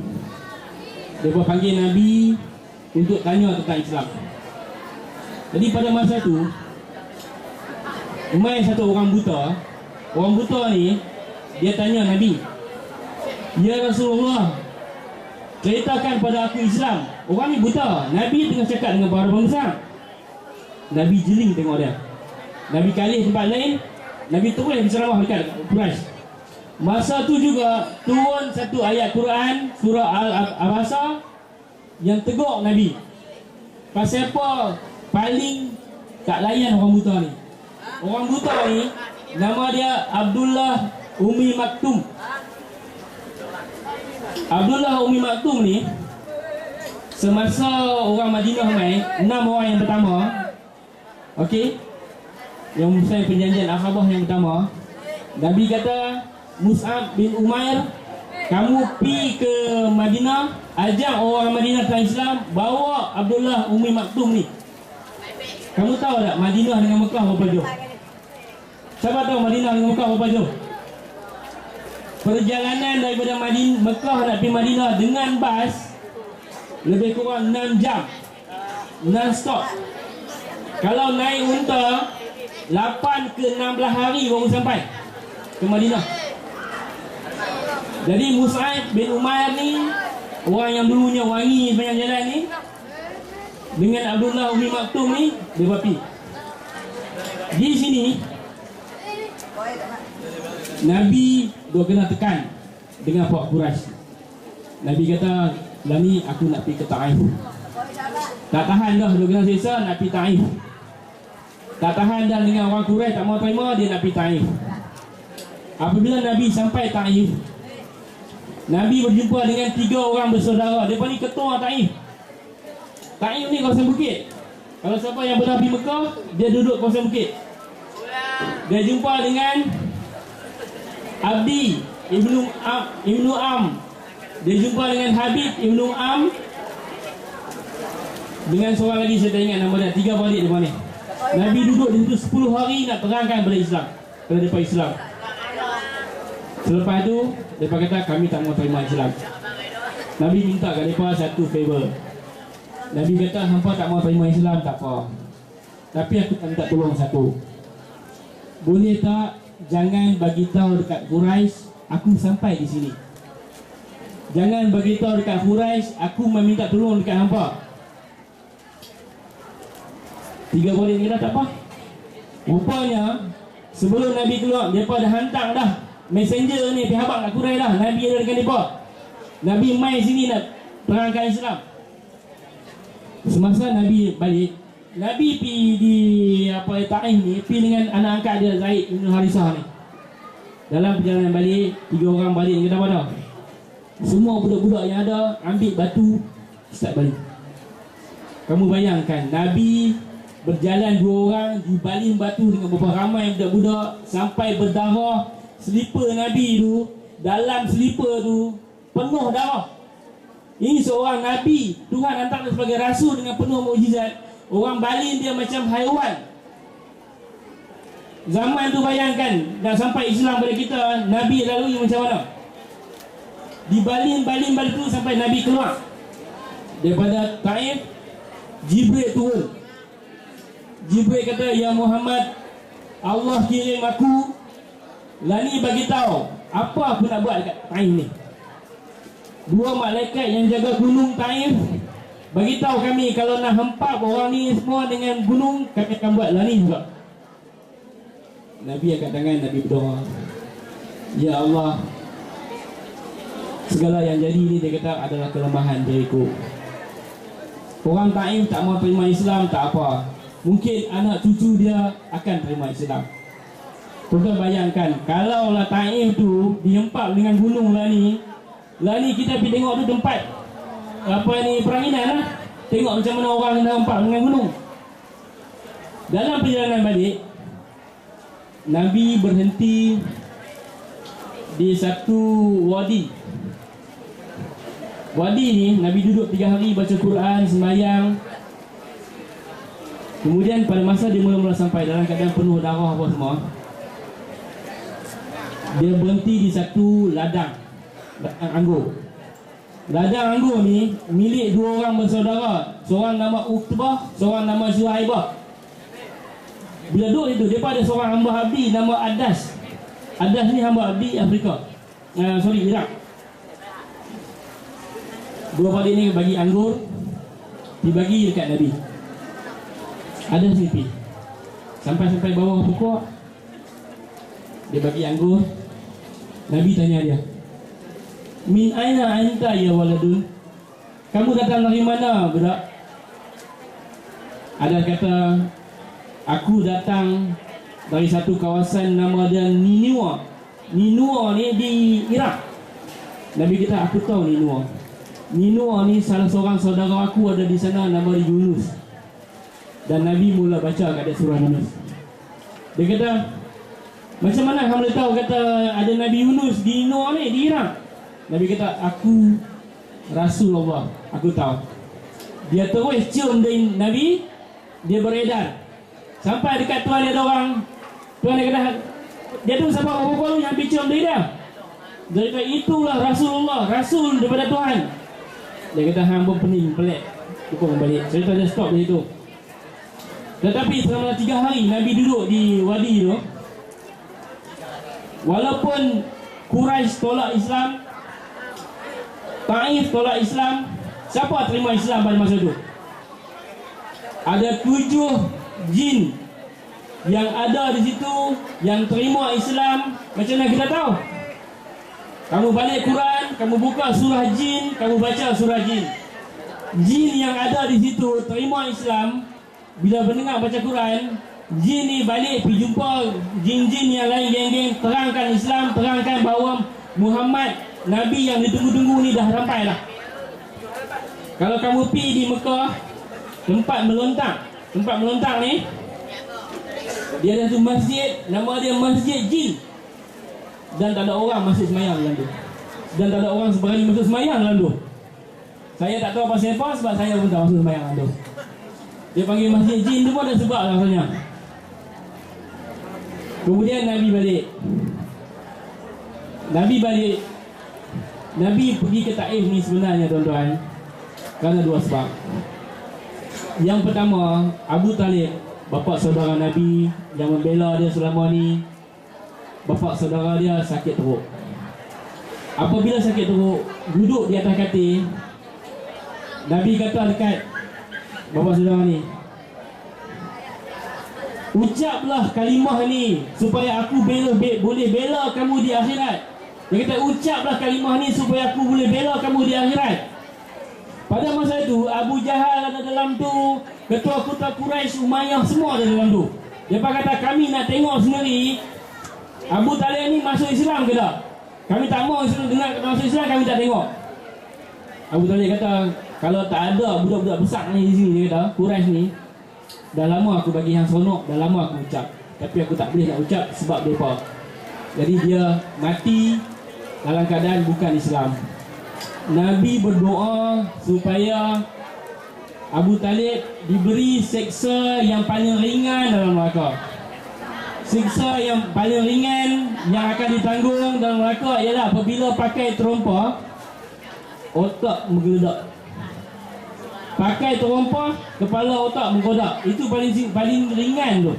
Mereka panggil Nabi untuk tanya tentang Islam. Jadi pada masa tu mai satu orang buta. Orang buta ni dia tanya Nabi, "Ya Rasulullah, ceritakan pada aku Islam." Orang ni buta. Nabi tengah cakap dengan para bangsa. Nabi jeling tengok dia. Nabi kalih tempat lain. Nabi terus berceramah dekat Quraisy. Masa tu juga turun satu ayat Quran surah Al-Abasa yang tegur Nabi. Pasal apa paling tak layan orang buta ni? Orang buta ni nama dia Abdullah Umi Maktum. Abdullah Umi Maktum ni semasa orang Madinah mai, 6 orang yang pertama, okey, yang musai perjanjian Aqabah yang pertama, Nabi kata, Mus'ab bin Umair, kamu pi ke Madinah, ajak orang Madinah ke Islam, bawa Abdullah Umi Maktum ni. Kamu tahu tak Madinah dengan Mekah berapa jauh? Siapa tahu Madinah dengan Mekah berapa jauh? Perjalanan daripada Mekah nak pergi Madinah dengan bas lebih kurang 6 jam non-stop. Kalau naik unta 8 ke 16 hari baru sampai ke Madinah. Jadi Mus'ab bin Umair ni, orang yang dulunya wangi sepanjang jalan ni, dengan Abdullah Umi Maktum ni, dia berpi. Di sini Nabi dia kena tekan dengan Pak Quraisy. Nabi kata, "Lah ni aku nak pergi ke Taif." Tak tahan dah, dia kena sesa nak pergi Taif. Tak tahan dah dengan orang Quraisy tak mau terima, dia nak pergi Taif. Apabila Nabi sampai Taif, Nabi berjumpa dengan 3 orang bersaudara. Mereka ni ketua Taif. Taif ni kawasan bukit. Kalau siapa yang pernah pergi Mekah, dia duduk kawasan bukit. Dia jumpa dengan Abdi Ibnu Am. Dia jumpa dengan Habib Ibnu Am. Dengan seorang lagi saya tak ingat nama dia. 3 balik di mana. Nabi duduk di situ 10 hari nak terangkan pada Islam, pada mereka Islam. Selepas tu mereka kata kami tak mau terima Islam. Nabi minta kat mereka satu favor. Nabi kata hampa tak mau terima Islam tak apa, tapi aku minta tolong satu. Boleh tak jangan bagi tahu dekat Quraisy aku sampai di sini. Jangan bagi tahu dekat Quraisy aku meminta tolong dekat hampa. 3 boleh ni dah tak apa. Rupanya sebelum Nabi keluar, mereka dah hantar dah messenger ni, pihak kat Quraisy dah. Nabi ada dengan mereka. Nabi mai sini nak terangkan Islam. Semasa Nabi balik, Nabi pergi di Taif ni, pergi dengan anak angkat dia Zaid bin Harisah ni. Dalam perjalanan balik, 3 orang balik ni, kata apa? Semua budak-budak yang ada ambil batu start balik. Kamu bayangkan Nabi berjalan 2 orang dibaling batu dengan beberapa ramai budak-budak sampai berdarah. Selipar Nabi tu, dalam selipar tu penuh darah. Ini seorang Nabi, Tuhan hantar dia sebagai rasul dengan penuh mukjizat. Orang baling dia macam haiwan. Zaman tu bayangkan, dah sampai Islam pada kita, Nabi lalui macam mana? Dibaling batu sampai Nabi keluar daripada Taif. Jibril turun. Jibril kata, ya Muhammad, Allah kirim aku lani bagi tahu apa aku nak buat dekat Taif ni. 2 malaikat yang jaga gunung Taif bagi tahu kami kalau nak hempap orang ni semua dengan gunung, kami akan buat lani juga. Nabi angkat tangan, Nabi berdoa, ya Allah, segala yang jadi ni dia kata adalah kelemahan diriku. Orang Taif tak mau terima Islam tak apa, mungkin anak cucu dia akan terima Islam. Tuan bayangkan kalau lah Taif tu dihempap dengan gunung Lani kita pergi tengok tu tempat peranginan lah. Tengok macam mana orang yang hempap dengan gunung. Dalam perjalanan balik, Nabi berhenti di satu wadi. Wadi ni Nabi duduk 3 hari baca Quran, sembahyang. Kemudian pada masa dia mula-mula sampai dalam keadaan penuh darah apa semua, dia berhenti di satu ladang anggur. Ladang anggur ni milik 2 orang bersaudara. Seorang nama Uqbah, seorang nama Zuhaibah. Bila duduk itu, dia ada seorang hamba abdi nama Adas. Adas ni hamba abdi Afrika, Iraq. 2 balik ni bagi anggur, dibagi dekat Nabi. Adas ni pergi sampai bawah pokok, dia bagi anggur. Nabi tanya dia, min aina anta ya waladun? Kamu datang dari mana budak? Ada kata, aku datang dari satu kawasan nama dia Ninua. Ninua ni di Iraq. Nabi kata, aku tahu Ninua. Ninua ni salah seorang saudara aku ada di sana nama dia Yunus. Dan Nabi mula baca kat dia surah Yunus. Dia kata, macam mana kamu boleh tahu kata ada Nabi Yunus di Ninua ni, di Iraq? Nabi kata, aku Rasulullah, aku tahu. Dia terus cium dari Nabi, dia beredar sampai dekat tuan dia ada orang. Tuan dia kata, dia tu siapa orang yang pergi cium dari dia? Dia kata, itulah Rasulullah, Rasul daripada Tuhan. Dia kata, hang pun pening, pelik. Pukul balik. Cerita dia stop di situ. Tetapi selama 3 hari Nabi duduk di wadi tu, walaupun Quraisy tolak Islam, Taif tolak Islam, siapa terima Islam pada masa itu? Ada 7 jin yang ada di situ yang terima Islam. Macam mana kita tahu? Kamu balik Quran, kamu buka surah jin, kamu baca surah jin. Jin yang ada di situ terima Islam. Bila mendengar baca Quran, jin ni balik pergi jumpa jin-jin yang lain, geng-geng, terangkan Islam, terangkan bahawa Muhammad Nabi yang ditunggu-tunggu ni dah sampai dah. Kalau kamu pergi di Mekah, tempat melontar ni, dia ada satu masjid, nama dia Masjid Jin. Dan tak ada orang masuk semayang dalam tu. Dan tak ada orang berani masuk semayang dalam tu. Saya tak tahu pasal apa, sebab saya pun tak masuk semayang dalam tu. Dia panggil Masjid Jin tu pun ada sebab rasanya. Kemudian Nabi balik. Nabi pergi ke Taif ni sebenarnya tuan-tuan, kerana dua sebab. Yang pertama, Abu Talib, bapa saudara Nabi yang membela dia selama ni, bapa saudara dia sakit teruk. Apabila sakit teruk, duduk di atas katil, Nabi kata dekat bapa saudara ni, ucaplah kalimah ni supaya aku boleh bela kamu di akhirat. Dia kata, ucaplah kalimah ni supaya aku boleh bela kamu di akhirat. Pada masa itu, Abu Jahal ada dalam tu, ketua-ketua Quraisy, Umayyah, semua ada dalam tu. Dia kata, kami nak tengok sendiri Abu Talib ni masuk Islam ke tak? Kami tak mau dengar masuk Islam, kami tak tengok. Abu Talib kata, kalau tak ada budak-budak besar ni di sini, dia kata, Quraisy ni, dah lama aku bagi hang seronok, dah lama aku ucap, tapi aku tak boleh nak ucap sebab mereka. Jadi dia mati dalam keadaan bukan Islam. Nabi berdoa supaya Abu Talib diberi seksa yang paling ringan dalam neraka. Siksa yang paling ringan yang akan ditanggung dalam neraka ialah apabila pakai terompa, otak menggeledak. Pakai terompa, kepala otak menggodak. Itu paling ringan tu.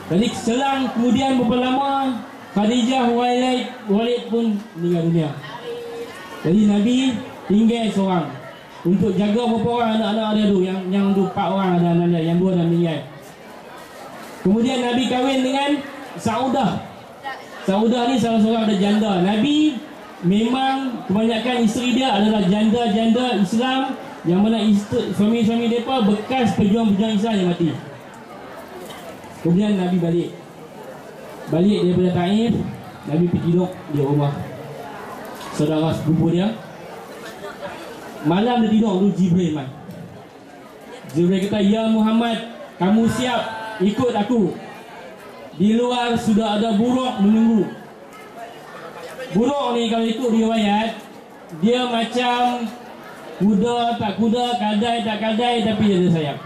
Jadi selang kemudian beberapa lama, Khadijah Walid pun meninggal dunia. Jadi Nabi tinggal seorang untuk jaga beberapa orang anak-anak dia tu, yang tu 4 orang ada anak dia, yang 2 dah meninggal. Kemudian Nabi kahwin dengan Saudah. Saudah ni salah seorang ada janda. Nabi memang kebanyakan isteri dia adalah janda-janda Islam, yang mana suami-suami mereka bekas pejuang-pejuang Islam yang mati. Kemudian Nabi balik daripada Taif. Nabi pergi duduk di rumah saudara sepupu dia. Malam dia tidur tu, Jibril mai. Jibril kata, ya Muhammad, kamu siap ikut aku. Di luar sudah ada buruk menunggu. Buruk ni kalau ikut riwayat, dia macam kuda tak kuda, kadai tak kadai, tapi dia ada sayap.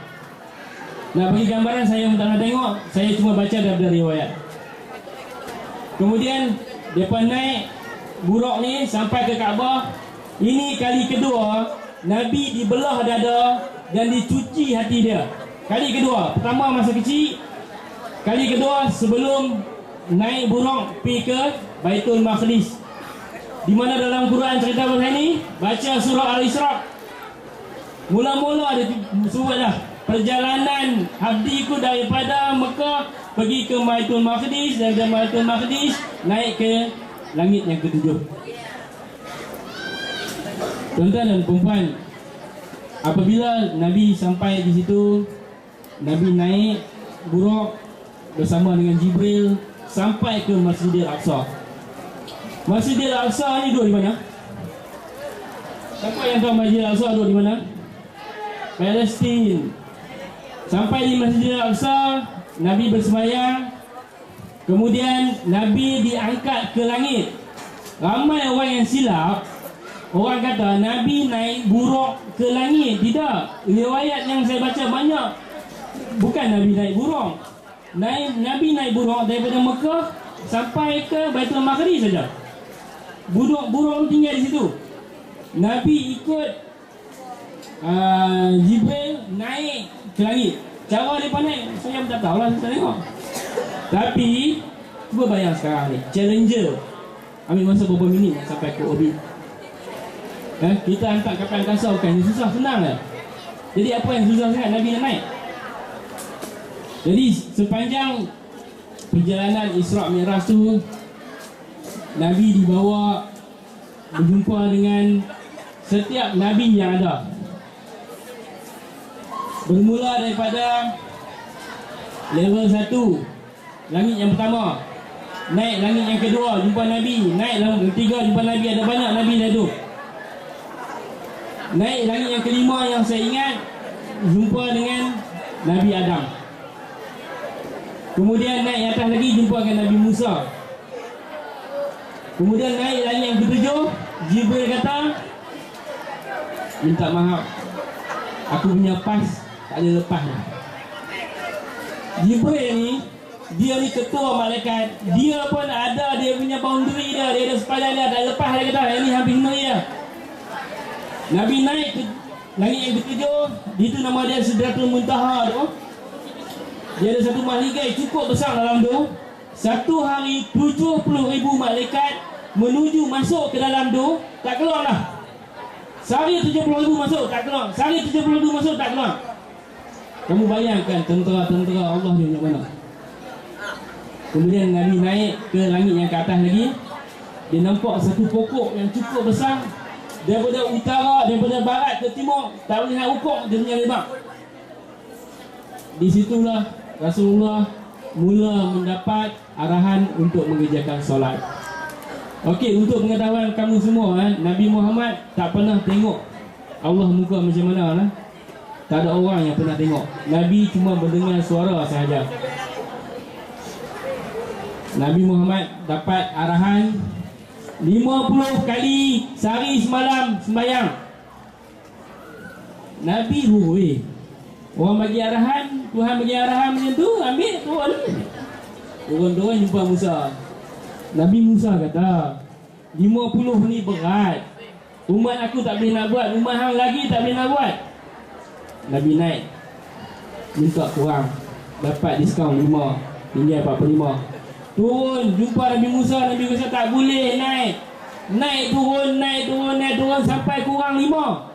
Nak bagi gambaran, saya tak nak tengok, saya cuma baca daripada riwayat. Kemudian mereka naik buruk ni sampai ke Kaabah. Ini kali kedua Nabi dibelah dada dan dicuci hati dia. Kali kedua, pertama masa kecil. Kali kedua sebelum naik buruk pergi ke Baitul Maqdis, di mana dalam Quran cerita pasal ini. Baca surah Al-Isra. Mula-mula ada sebut dah, perjalanan abdiku daripada Mekah pergi ke Baitul Maqdis, dan dari Baitul Maqdis naik ke langit yang ketujuh. Tuan-tuan dan perempuan, apabila Nabi sampai di situ, Nabi naik buruk bersama dengan Jibril sampai ke Masjidil Aqsa. Masjidil Aqsa ni duduk di mana? Siapa yang tahu Masjidil Aqsa duduk di mana? Palestin. Sampai di Masjidil Aqsa, Nabi bersemayang. Kemudian Nabi diangkat ke langit. Ramai orang yang silap. Orang kata Nabi naik buruk ke langit. Tidak. Riwayat yang saya baca banyak, bukan Nabi naik buruk. Nabi naik buruk daripada Mekah sampai ke Baitul Maqdis saja. Buruk tinggal di situ. Nabi ikut Jibril naik ke langit. Cara dia naik, saya tak tahu lah, saya tengok. Tapi cuba bayang sekarang ni, Challenger ambil masa beberapa minit sampai ke orbit. Kita hantar kapal angkasa bukan susah, senang lah. Jadi apa yang susah sangat Nabi nak naik? Jadi sepanjang perjalanan Isra' Mi'raj tu, Nabi dibawa berjumpa dengan setiap Nabi yang ada. Bermula daripada level 1, langit yang pertama. Naik langit yang kedua, jumpa Nabi. Naik langit yang ketiga, jumpa Nabi. Ada banyak Nabi dah tu. Naik langit yang kelima yang saya ingat, jumpa dengan Nabi Adam. Kemudian naik atas lagi, jumpa dengan Nabi Musa. Kemudian naik langit yang ketujuh, Jibril kata, minta maaf, aku punya pas tak ada lepas dah. Jibril ni, dia ni ketua malaikat. Dia pun ada dia punya boundary dia. Dia ada sepadan dia, tak lepas dia kata. Yang ni habis semua dia. Nabi naik ke langit yang ketujuh. Itu nama dia Sidratul Muntaha tu. Dia ada satu mahligai cukup besar dalam tu. Satu hari 70,000 malaikat menuju masuk ke dalam tu. Tak keluar dah. Sehari 70,000 masuk, tak keluar. Sehari 70,000 masuk, tak keluar. Kamu bayangkan tentera-tentera Allah ni macam mana. Kemudian Nabi naik ke langit yang ke atas lagi. Dia nampak satu pokok yang cukup besar. Daripada utara, daripada barat ke timur, tak boleh nak ukur dia punya lebar. Di situlah Rasulullah mula mendapat arahan untuk mengerjakan solat. Okey, untuk pengetahuan kamu semua, Nabi Muhammad tak pernah tengok Allah muka macam mana lah. Tak ada orang yang pernah tengok. Nabi cuma mendengar suara sahaja. Nabi Muhammad dapat arahan 50 kali sehari semalam sembahyang. Nabi orang bagi arahan, Tuhan bagi arahan macam tu, ambil turun. Turun jumpa Musa. Nabi Musa kata, 50 ni berat. Umat aku tak boleh nak buat, umat hang lagi tak boleh nak buat. Nabi naik, minta kurang, dapat diskaun 5, tinggal 45. Turun, jumpa Nabi Musa. Nabi Musa tak boleh naik. Naik turun sampai kurang 5.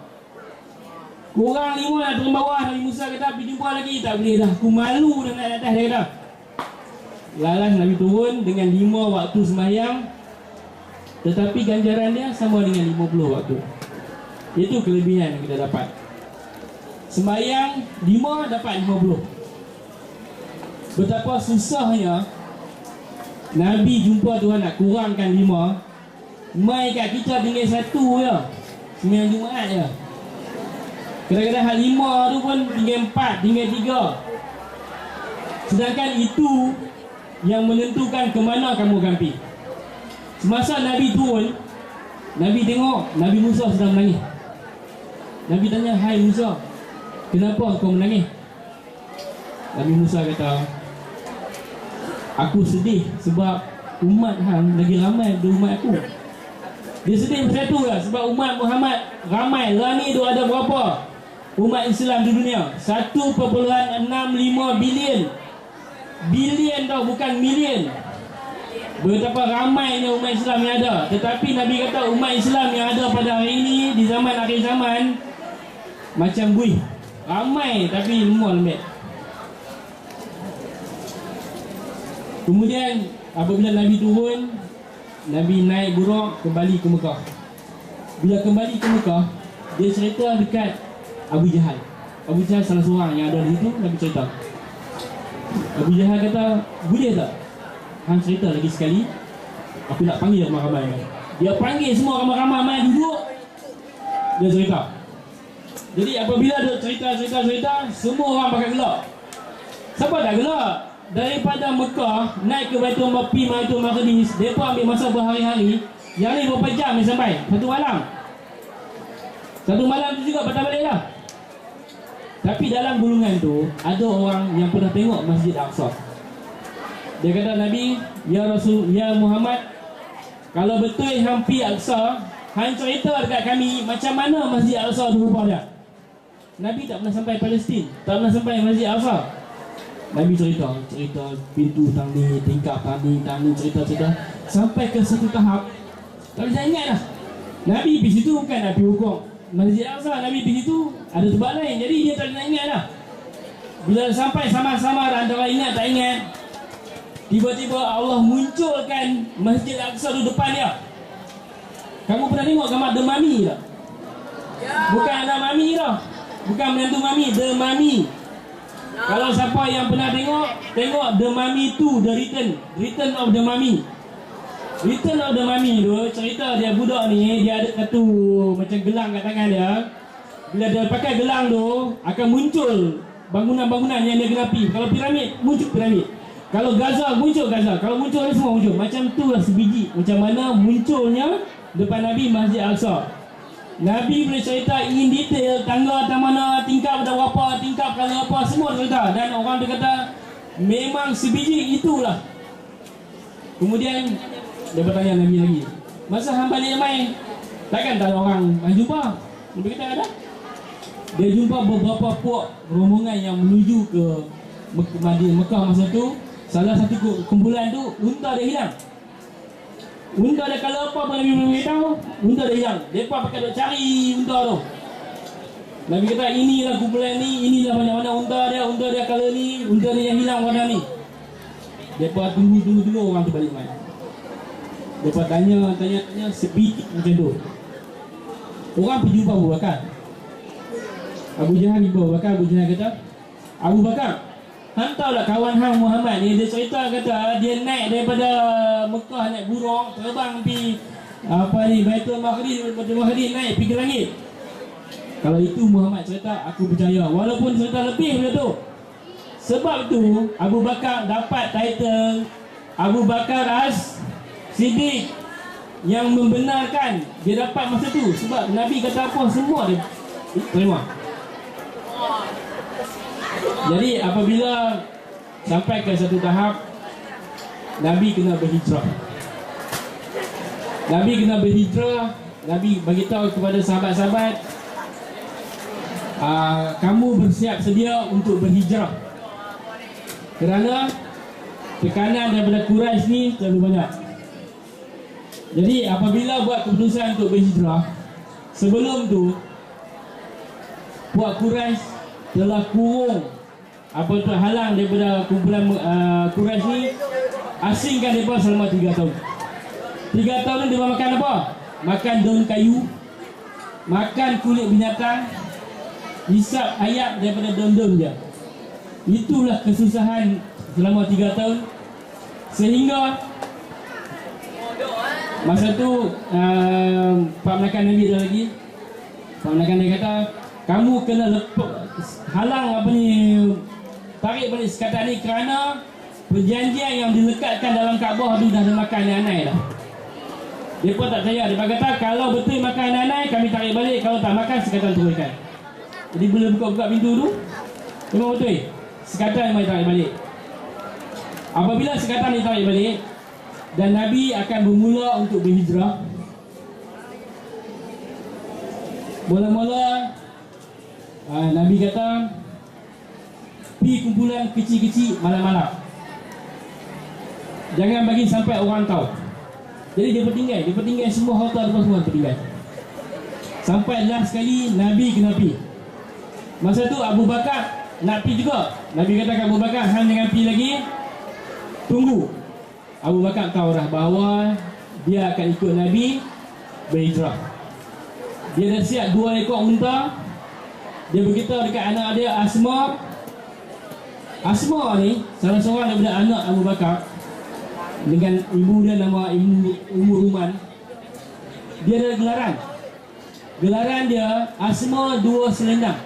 Kurang 5 nak turun bawah. Nabi Musa kata pergi jumpa lagi. Tak boleh dah, aku malu dah naik atas, dia kata. Lalas Nabi turun dengan 5 waktu sembahyang. Tetapi ganjaran dia sama dengan 50 waktu. Itu kelebihan yang kita dapat. Sembahyang 5 dapat 50. Betapa susahnya Nabi jumpa Tuhan nak kurangkan 5. Mai kat kita tinggal 1 je, sembahyang Jumaat je. Kadang-kadang hal 5 tu pun tinggal 4, tinggal 3. Sedangkan itu yang menentukan ke mana kamu akan pergi. Semasa Nabi turun, Nabi tengok Nabi Musa sedang menangis. Nabi tanya, "Hai Musa, kenapa kau menangis?" Nabi Musa kata, "Aku sedih sebab umat hang lagi ramai daripada umat aku." Dia sedih pasal tu lah, sebab umat Muhammad ramai. Lah ni tu ada berapa umat Islam di dunia? 1.65 bilion. Bilion tau, bukan million. Betapa ramainya umat Islam yang ada. Tetapi Nabi kata umat Islam yang ada pada hari ini, di zaman akhir zaman, macam buih. Ramai tapi lemah lembek. Kemudian apabila Nabi turun, Nabi naik buruk kembali ke Mekah. Bila kembali ke Mekah, dia cerita dekat Abu Jahal. Abu Jahal salah seorang yang ada di situ. Nabi cerita, Abu Jahal kata, "Boleh tak hang cerita lagi sekali? Aku nak panggil ramai-ramai." Dia panggil semua ramai-ramai duduk. Dia cerita. Jadi apabila dia cerita, semua orang pakai gelak. Siapa tak gelak? Daripada Mekah naik ke Baitul Maqdis, mereka ambil masa berhari-hari. Yang ni berapa jam ni sampai? Satu malam tu juga patah balik lah. Tapi dalam gulungan tu ada orang yang pernah tengok Masjid Aqsa. Dia kata, "Nabi, ya Rasul, ya Muhammad, kalau betul hang pi Aqsa, hang cerita dekat kami macam mana Masjid Aqsa tu rupa dia." Nabi tak pernah sampai Palestin, tak pernah sampai Masjid Aqsa. Nabi cerita pintu tani, tingkap tani, cerita sampai ke satu tahap tak boleh ingat dah. Nabi pergi situ bukan nak pergi hukum Masjid Aqsa. Nabi pergi situ ada tempat lain, jadi dia tak boleh ingat dah. Bila sampai sama-sama antara ingat tak ingat, tiba-tiba Allah munculkan Masjid Aqsa tu depan dia. Kamu pernah tengok gambar The Mummy tak? Bukan anak mami dah, bukan menantu mami, The Mummy. Kalau siapa yang pernah tengok The Mummy 2, Return of the Mummy. Return of the Mummy tu cerita dia budak ni, dia ada satu macam gelang kat tangan dia. Bila dia pakai gelang tu akan muncul bangunan-bangunan yang dia genapi. Kalau piramid, muncul piramid. Kalau Gaza, muncul Gaza. Kalau muncul ni semua muncul. Macam tu lah sebiji. Macam mana munculnya depan Nabi Masjid Al-Aqsa. Nabi boleh cerita in detail tangga tak mana, tingkap ada berapa, tingkap kalau apa, semua cerita. Dan orang dia kata memang sebiji itulah. Kemudian dia bertanya Nabi lagi, masa hang balik main, takkan tak ada orang main jumpa? Nabi kata ada. Dia jumpa beberapa puak rombongan yang menuju ke Mekah masa tu. Salah satu kumpulan tu, unta dia hilang. Unta dia kalau apa pun Nabi boleh tahu, unta dia hilang. Mereka pakai duk cari unta tu. Nabi kata inilah kumpulan ni, inilah banyak-banyak unta dia kalau ni, unta dia yang hilang warna ni. Mereka tunggu orang tu balik main. Mereka tanya sepi macam tu. Orang pergi jumpa Abu Bakar. Abu Jahal jumpa Abu Bakar. Abu Jahal kata, Abu Bakar, hang tahu tak kawan hang Muhammad ni, dia cerita kata dia naik daripada Mekah naik burung terbang pergi Baitul Maqdis naik pergi ke langit. Kalau itu Muhammad cerita, aku percaya walaupun cerita lebih daripada tu. Sebab tu Abu Bakar dapat title Abu Bakar As-Siddiq, yang membenarkan dia dapat masa tu. Sebab Nabi kata apa semua dia terima. Jadi apabila sampai ke satu tahap Nabi kena berhijrah. Nabi beritahu kepada sahabat-sahabat, kamu bersiap sedia untuk berhijrah, kerana tekanan daripada Quraisy ni terlalu banyak. Jadi apabila buat keputusan untuk berhijrah, sebelum tu puak Quraisy telah kurung halang daripada kumpulan Quraisy ni, asingkan mereka selama 3 tahun. 3 tahun ni dia makan apa? Makan daun kayu, makan kulit binatang, hisap ayat daripada daun-daun dia. Itulah kesusahan selama 3 tahun. Sehingga masa tu Pak Menakan Nabi ada lagi. Pak Menakan dia kata, kamu kena halang tarik balik sekatan ni, kerana perjanjian yang dilekatkan dalam Kaabah tu dah ada makan anai dah. Dia pun tak percaya. Dia kata kalau betul makan anai, kami tarik balik. Kalau tak makan, sekatan turunkan. Jadi bila buka pintu tu, memang betul sekatan memang tarik balik. Apabila sekatan ditarik balik dan Nabi akan bermula untuk berhijrah, mula-mula Nabi kata pergi kumpulan kecil-kecil malam-malam, jangan bagi sampai orang tahu. Jadi dia bertinggal semua harta apa semua bertinggal. Sampai last sekali Nabi kena pergi. Masa tu Abu Bakar nak pergi juga. Nabi kata ke Abu Bakar, hang jangan pergi lagi, tunggu. Abu Bakar tahu dah bahawa dia akan ikut Nabi berhijrah. Dia dah siap 2 ekor unta. Dia beritahu dekat anak dia Asma. Asma ni salah seorang daripada anak Abu Bakar, dengan ibu dia nama Ummu Ruman. Dia ada gelaran. Gelaran dia Asma 2 selendang.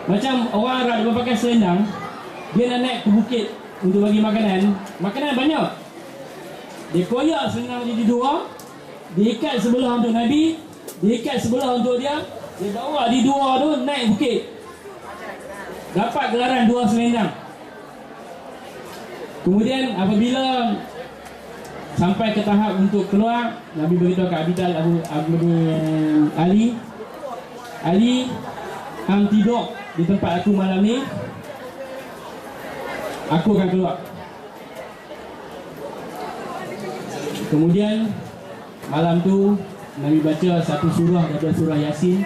Macam orang Arab dia pakai selendang, dia nak naik ke bukit untuk bagi makanan. Makanan banyak. Dia koyak selendang jadi 2. Dia ikat sebelah untuk Nabi, dia ikat sebelah untuk dia. Dia bawa di 2 tu naik bukit. Dapat gelaran 2 selendang. Kemudian apabila sampai ke tahap untuk keluar, Nabi beritahu ke Abu Ali, hang tidur di tempat aku malam ni, aku akan keluar. Kemudian malam tu Nabi baca satu surah daripada surah Yasin.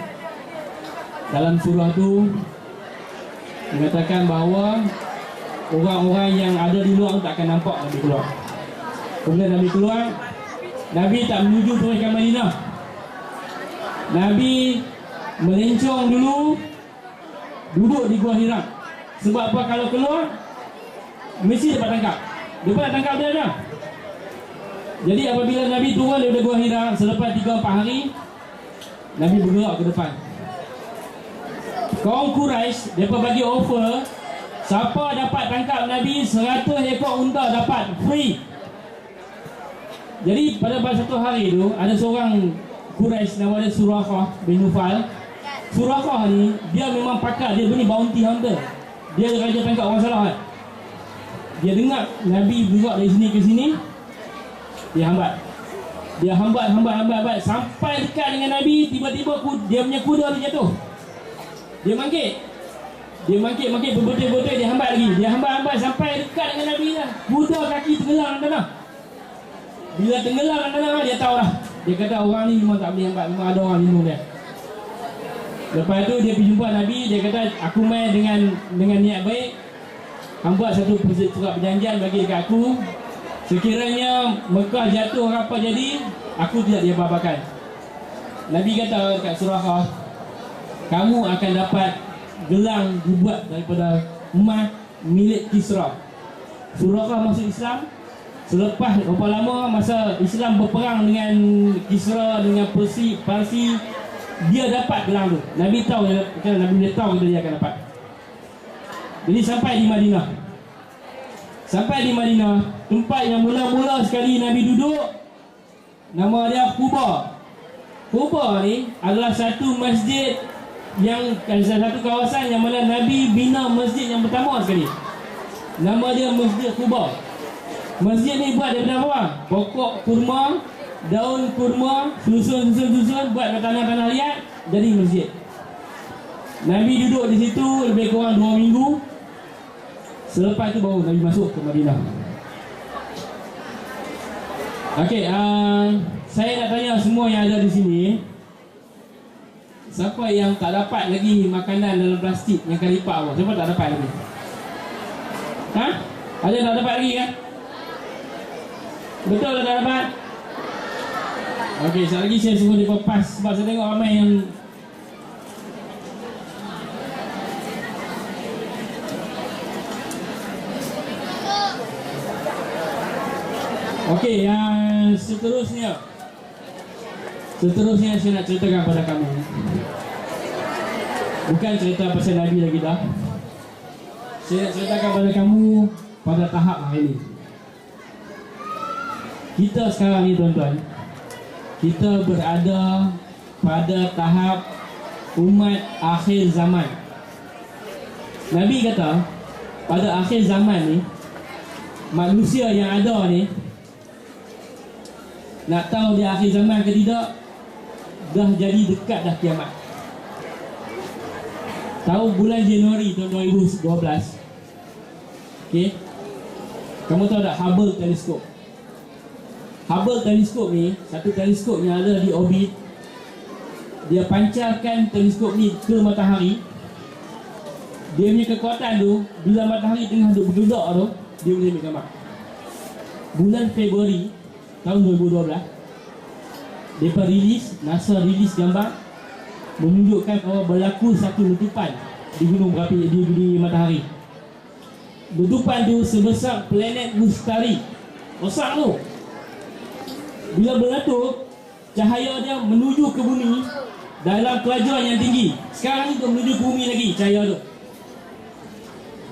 Dalam surah tu mengatakan bahawa orang-orang yang ada di luar tak akan nampak Nabi keluar. Kemudian Nabi keluar, Nabi tak menuju ke Madinah. Nabi melencong dulu, duduk di Gua Hira Sebab apa? Kalau keluar mesti dapat tangkap. Dapat tangkap dia dah. Jadi apabila Nabi turun daripada Gua Hira, selepas 3-4 hari, Nabi bergerak ke depan. Kaum Quraisy mereka bagi offer, siapa dapat tangkap Nabi 100 ekor unta dapat free. Jadi pada satu hari tu ada seorang Quraisy nama dia Suraqah bin Nufal. Suraqah ni dia memang pakar, dia bunyi bounty hunter. Dia raja tangkap orang salah kan. Dia dengar Nabi bergerak dari sini ke sini, dia hambat. Dia hambat sampai dekat dengan Nabi, tiba-tiba dia punya kuda tu jatuh. Dia mangkit berbetul-betul, dia hambat lagi. Dia hambat sampai dekat dengan Nabi dah. Kuda kaki tenggelam dalam tanah. Bila tenggelam dalam tanah, dia tahu dah. Dia kata orang ni memang tak boleh hambat, memang ada orang minum dia. Lepas tu dia pergi jumpa Nabi, dia kata aku main dengan niat baik. Hang buat satu surat perjanjian bagi dekat aku. Sekiranya Mekah jatuh apa jadi, aku tidak diapa-apakan. Nabi kata dekat Suraqah, kamu akan dapat gelang dibuat daripada emas milik Kisra. Suraqah masuk Islam selepas berapa lama masa Islam berperang dengan Kisra, dengan Parsi, dia dapat gelang tu. Nabi tahu, Nabi dia tahu dia akan dapat. Jadi sampai di Madinah, tempat yang mula-mula sekali Nabi duduk, nama dia Quba. Quba ni adalah satu masjid yang satu kawasan yang mana Nabi bina masjid yang pertama sekali. Nama dia Masjid Quba. Masjid ni buat daripada apa? Pokok kurma, daun kurma, susun buat tanah-tanah liat jadi masjid. Nabi duduk di situ lebih kurang 2 minggu. Selepas itu baru Nabi masuk ke Madinah. Okey, saya nak tanya semua yang ada di sini, siapa yang tak dapat lagi makanan dalam plastik yang kali lipat awak? Siapa tak dapat lagi? Ha? Ada yang tak dapat lagi kan? Betul tak dapat? Okey, sekali lagi saya suruh dia pas sebab saya tengok ramai yang okey, yang seterusnya saya nak ceritakan pada kamu. Bukan cerita pasal Nabi lagi dah. Saya nak ceritakan pada kamu pada tahap hari ini. Kita sekarang ni tuan-tuan, kita berada pada tahap umat akhir zaman. Nabi kata pada akhir zaman ni, manusia yang ada ni, nak tahu dia akhir zaman ke tidak, dah jadi dekat dah kiamat. Tahu bulan Januari tahun 2012, okey, kamu tahu tak Hubble teleskop? Hubble teleskop ni satu teleskop yang ada di orbit. Dia pancarkan teleskop ni ke matahari. Dia punya kekuatan tu, bila matahari tengah duk bergerak tu, dia boleh ambil gambar. Bulan Februari tahun 2012, mereka NASA rilis gambar menunjukkan bahawa berlaku satu letupan di gunung berapi di matahari. Letupan tu sebesar planet Mustari. Besar tu. Bila meletup, cahaya dia menuju ke bumi dalam kelajuan yang tinggi. Sekarang ni dia menuju ke bumi lagi cahaya tu.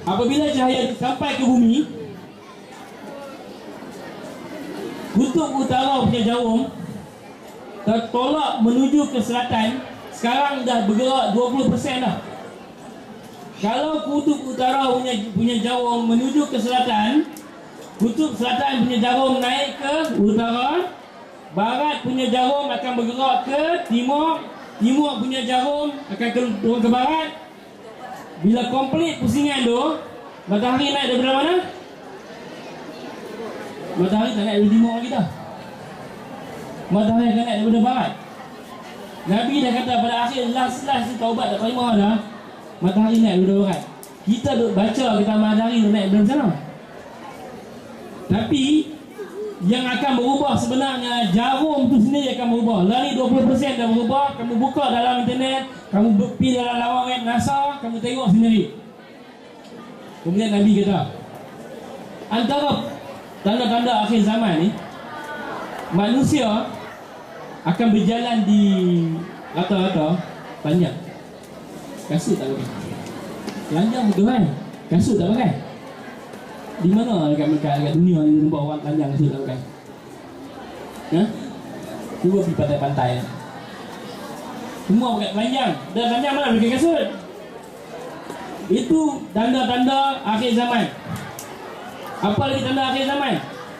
Apabila cahaya tu sampai ke bumi, kutub utara punya jarum tertolak menuju ke selatan. Sekarang dah bergerak 20% dah. Kalau kutub utara punya jarum menuju ke selatan, kutub selatan punya jarum naik ke utara, barat punya jarum akan bergerak ke timur, timur punya jarum akan turun ke barat. Bila komplit pusingan tu, matahari naik daripada mana? Matahari tak naik dari timur lagi dah. Matahari akan naik daripada barat. Nabi dah kata pada akhir last ni taubat tak terima dah, matahari naik daripada barat. Kita duk baca kata matahari naik daripada sana. Tapi yang akan berubah sebenarnya jarum tu sendiri akan berubah. Lari 20% dah berubah. Kamu buka dalam internet, kamu pergi dalam laman web NASA, kamu tengok sendiri. Kemudian Nabi kata, antara tanda-tanda akhir zaman ni, manusia akan berjalan di rata-rata panjang. Kasut tak pakai. Telanjang betul kan? Kasut tak pakai. Di mana dekat dunia ni nampak orang telanjang kasut tak pakai? Ha? Cuba pergi pantai-pantai. Semua pakai telanjang. Dan telanjang mana pakai kasut? Itu tanda-tanda akhir zaman. Apa lagi tanda akhir zaman?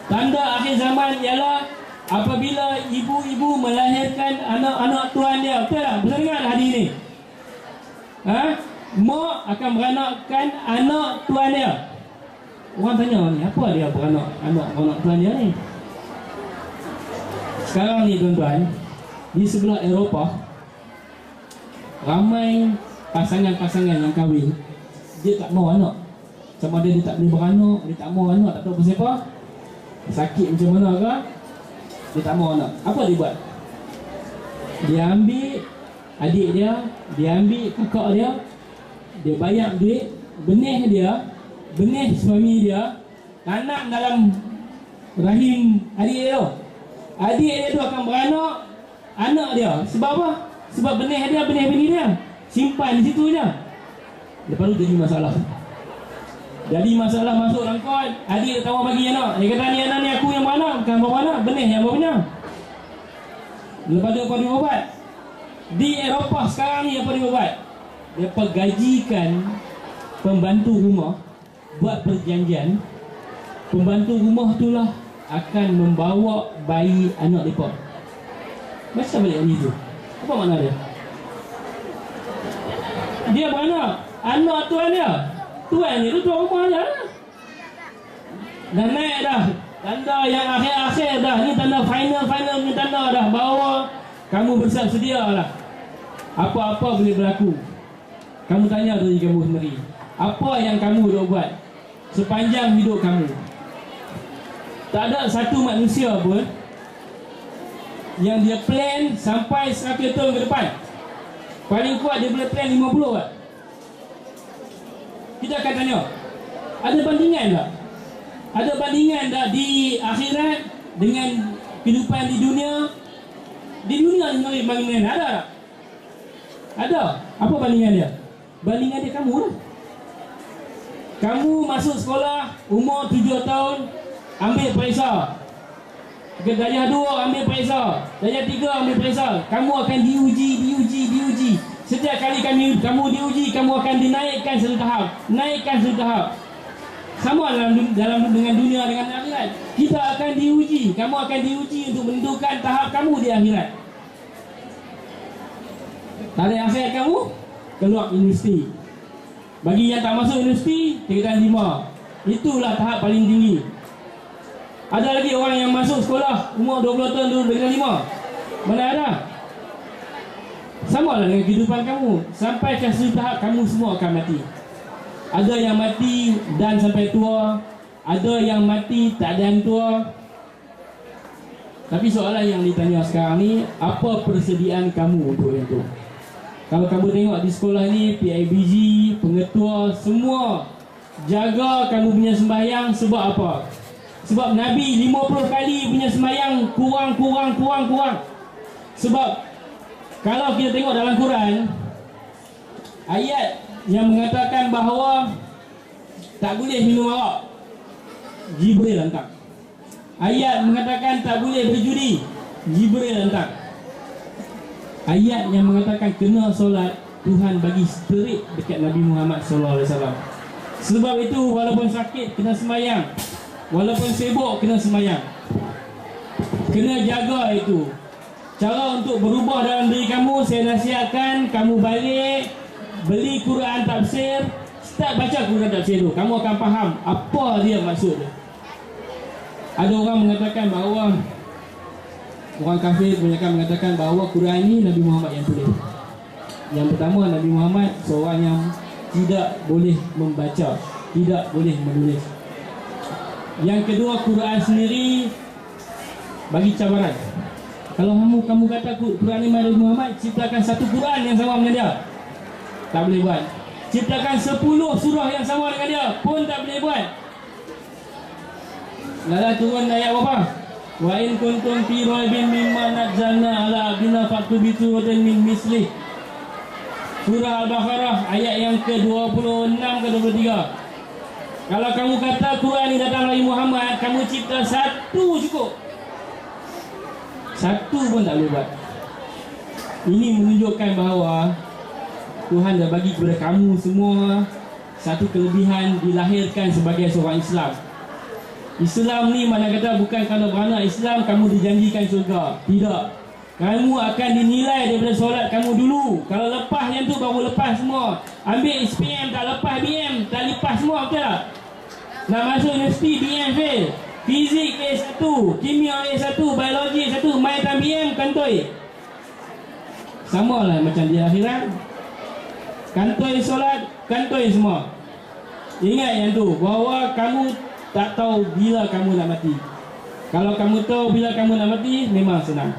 Tanda akhir zaman ialah apabila ibu-ibu melahirkan anak-anak tuan dia. Betul tak? Betul dengar hadis ni? Ha? Mak akan beranakkan anak tuan dia. Orang tanya ni, apa dia beranak anak tuan dia ni? Sekarang ni tuan-tuan, di sebelah Eropah, ramai pasangan-pasangan yang kahwin, dia tak mau anak. Sama ada dia tak boleh beranak, dia tak mau anak, tak tahu pasal apa, sakit macam mana ke, dia tak mau anak. Apa dia buat? Dia ambil adik dia, dia ambil kakak dia, dia bayar duit, benih dia, benih suami dia, tanam dalam rahim adik dia tu. Adik dia tu akan beranak anak dia. Sebab apa? Sebab benih dia, benih bini dia simpan di situ je. Lepas tu jadi masalah. Jadi masalah masuk dalam kot. Adik dia tahu bagi anak. Dia kata ni anak ni aku yang beranak, bukan bapa anak, benih yang bapanya. Lepas tu apa dia buat? Di Eropah sekarang ni apa dia buat? Dia gajikan pembantu rumah, buat perjanjian. Pembantu rumah itulah akan membawa bayi anak mereka. Baca balik hadis tu. Apa makna dia? Dia beranak anak tuan dia. Tuan dia tu tuan rumah dia. Dah naik dah. Tanda yang akhir-akhir dah. Ni tanda final ni tanda dah. Bahawa kamu bersedia lah. Apa-apa boleh berlaku. Kamu tanya diri kamu sendiri. Apa yang kamu dah buat sepanjang hidup kamu? Tak ada satu manusia pun yang dia plan sampai 100 tahun ke depan. Paling kuat dia boleh plan 50 tak? Kita akan tanya, ada bandingan tak? Ada bandingan tak di akhirat dengan kehidupan di dunia? Di dunia ni sebenarnya bandingan ada tak? Ada. Apa bandingan dia? Bandingan dia kamu lah. Kamu masuk sekolah umur 7 tahun, ambil periksa. Darjah 2 ambil periksa, darjah 3 ambil periksa. Kamu akan diuji. Setiap kali kamu diuji, kamu akan dinaikkan satu tahap. Sama dalam dengan dunia dengan akhirat. Kita akan diuji, kamu akan diuji untuk menentukan tahap kamu di akhirat. Tarikh akhir kamu keluar universiti. Bagi yang tak masuk universiti, tingkatan 5. Itulah tahap paling tinggi. Ada lagi orang yang masuk sekolah umur 20 tahun dulu tingkatan 5. Mana ada? Sama lah dengan kehidupan kamu. Sampai ke satu tahap kamu semua akan mati. Ada yang mati dan sampai tua, ada yang mati tak ada yang tua. Tapi soalan yang ditanya sekarang ni, apa persediaan kamu untuk yang tu? Kalau kamu tengok di sekolah ni, PIBG, pengetua, semua jaga kamu punya sembahyang. Sebab apa? Sebab Nabi 50 kali punya sembahyang kurang. Sebab kalau kita tengok dalam Quran, ayat yang mengatakan bahawa tak boleh minum arak, Jibril hantar. Ayat mengatakan tak boleh berjudi, Jibril hantar. Ayat yang mengatakan kena solat, Tuhan bagi straight dekat Nabi Muhammad SAW. Sebab itu walaupun sakit kena sembahyang, walaupun sibuk kena sembahyang. Kena jaga itu. Cara untuk berubah dalam diri kamu, saya nasihatkan kamu balik beli Quran tafsir, start baca Quran tafsir tu, kamu akan faham apa dia maksud dia. Ada orang mengatakan bahawa orang kafir kebanyakan mengatakan bahawa Quran ni Nabi Muhammad yang tulis. Yang pertama, Nabi Muhammad seorang yang tidak boleh membaca, tidak boleh menulis. Yang kedua, Quran sendiri bagi cabaran. Kalau kamu kata Quran ni Nabi Muhammad ciptakan satu Quran yang sama dengan dia, tak boleh buat. ciptakan 10 surah yang sama dengan dia pun tak boleh buat. Lalu turun ayat berapa? Wa in kuntum fi raibin mimma nazzalna ala abdina fa'tu bi suratin min mislih. Surah Al-Baqarah ayat yang ke-26 ke 23. Kalau kamu kata Quran ini datang dari Muhammad, kamu cipta satu cukup. Satu pun tak boleh buat. Ini menunjukkan bahawa Tuhan dah bagi kepada kamu semua satu kelebihan, dilahirkan sebagai seorang Islam. Islam ni mana kata bukan kalau beranak Islam kamu dijanjikan syurga. Tidak. Kamu akan dinilai daripada solat kamu dulu. Kalau lepas yang tu baru lepas semua. Ambil SPM tak lepas BM, tak lepas semua, betul tak? Nak masuk universiti BM fail. Fizik A1, kimia A1, biologi A1, main tak BM kantoi. Sama lah macam di akhirat. Kantoi solat, kantoi semua. Ingat yang tu, bahawa kamu tak tahu bila kamu nak mati. Kalau kamu tahu bila kamu nak mati, memang senang.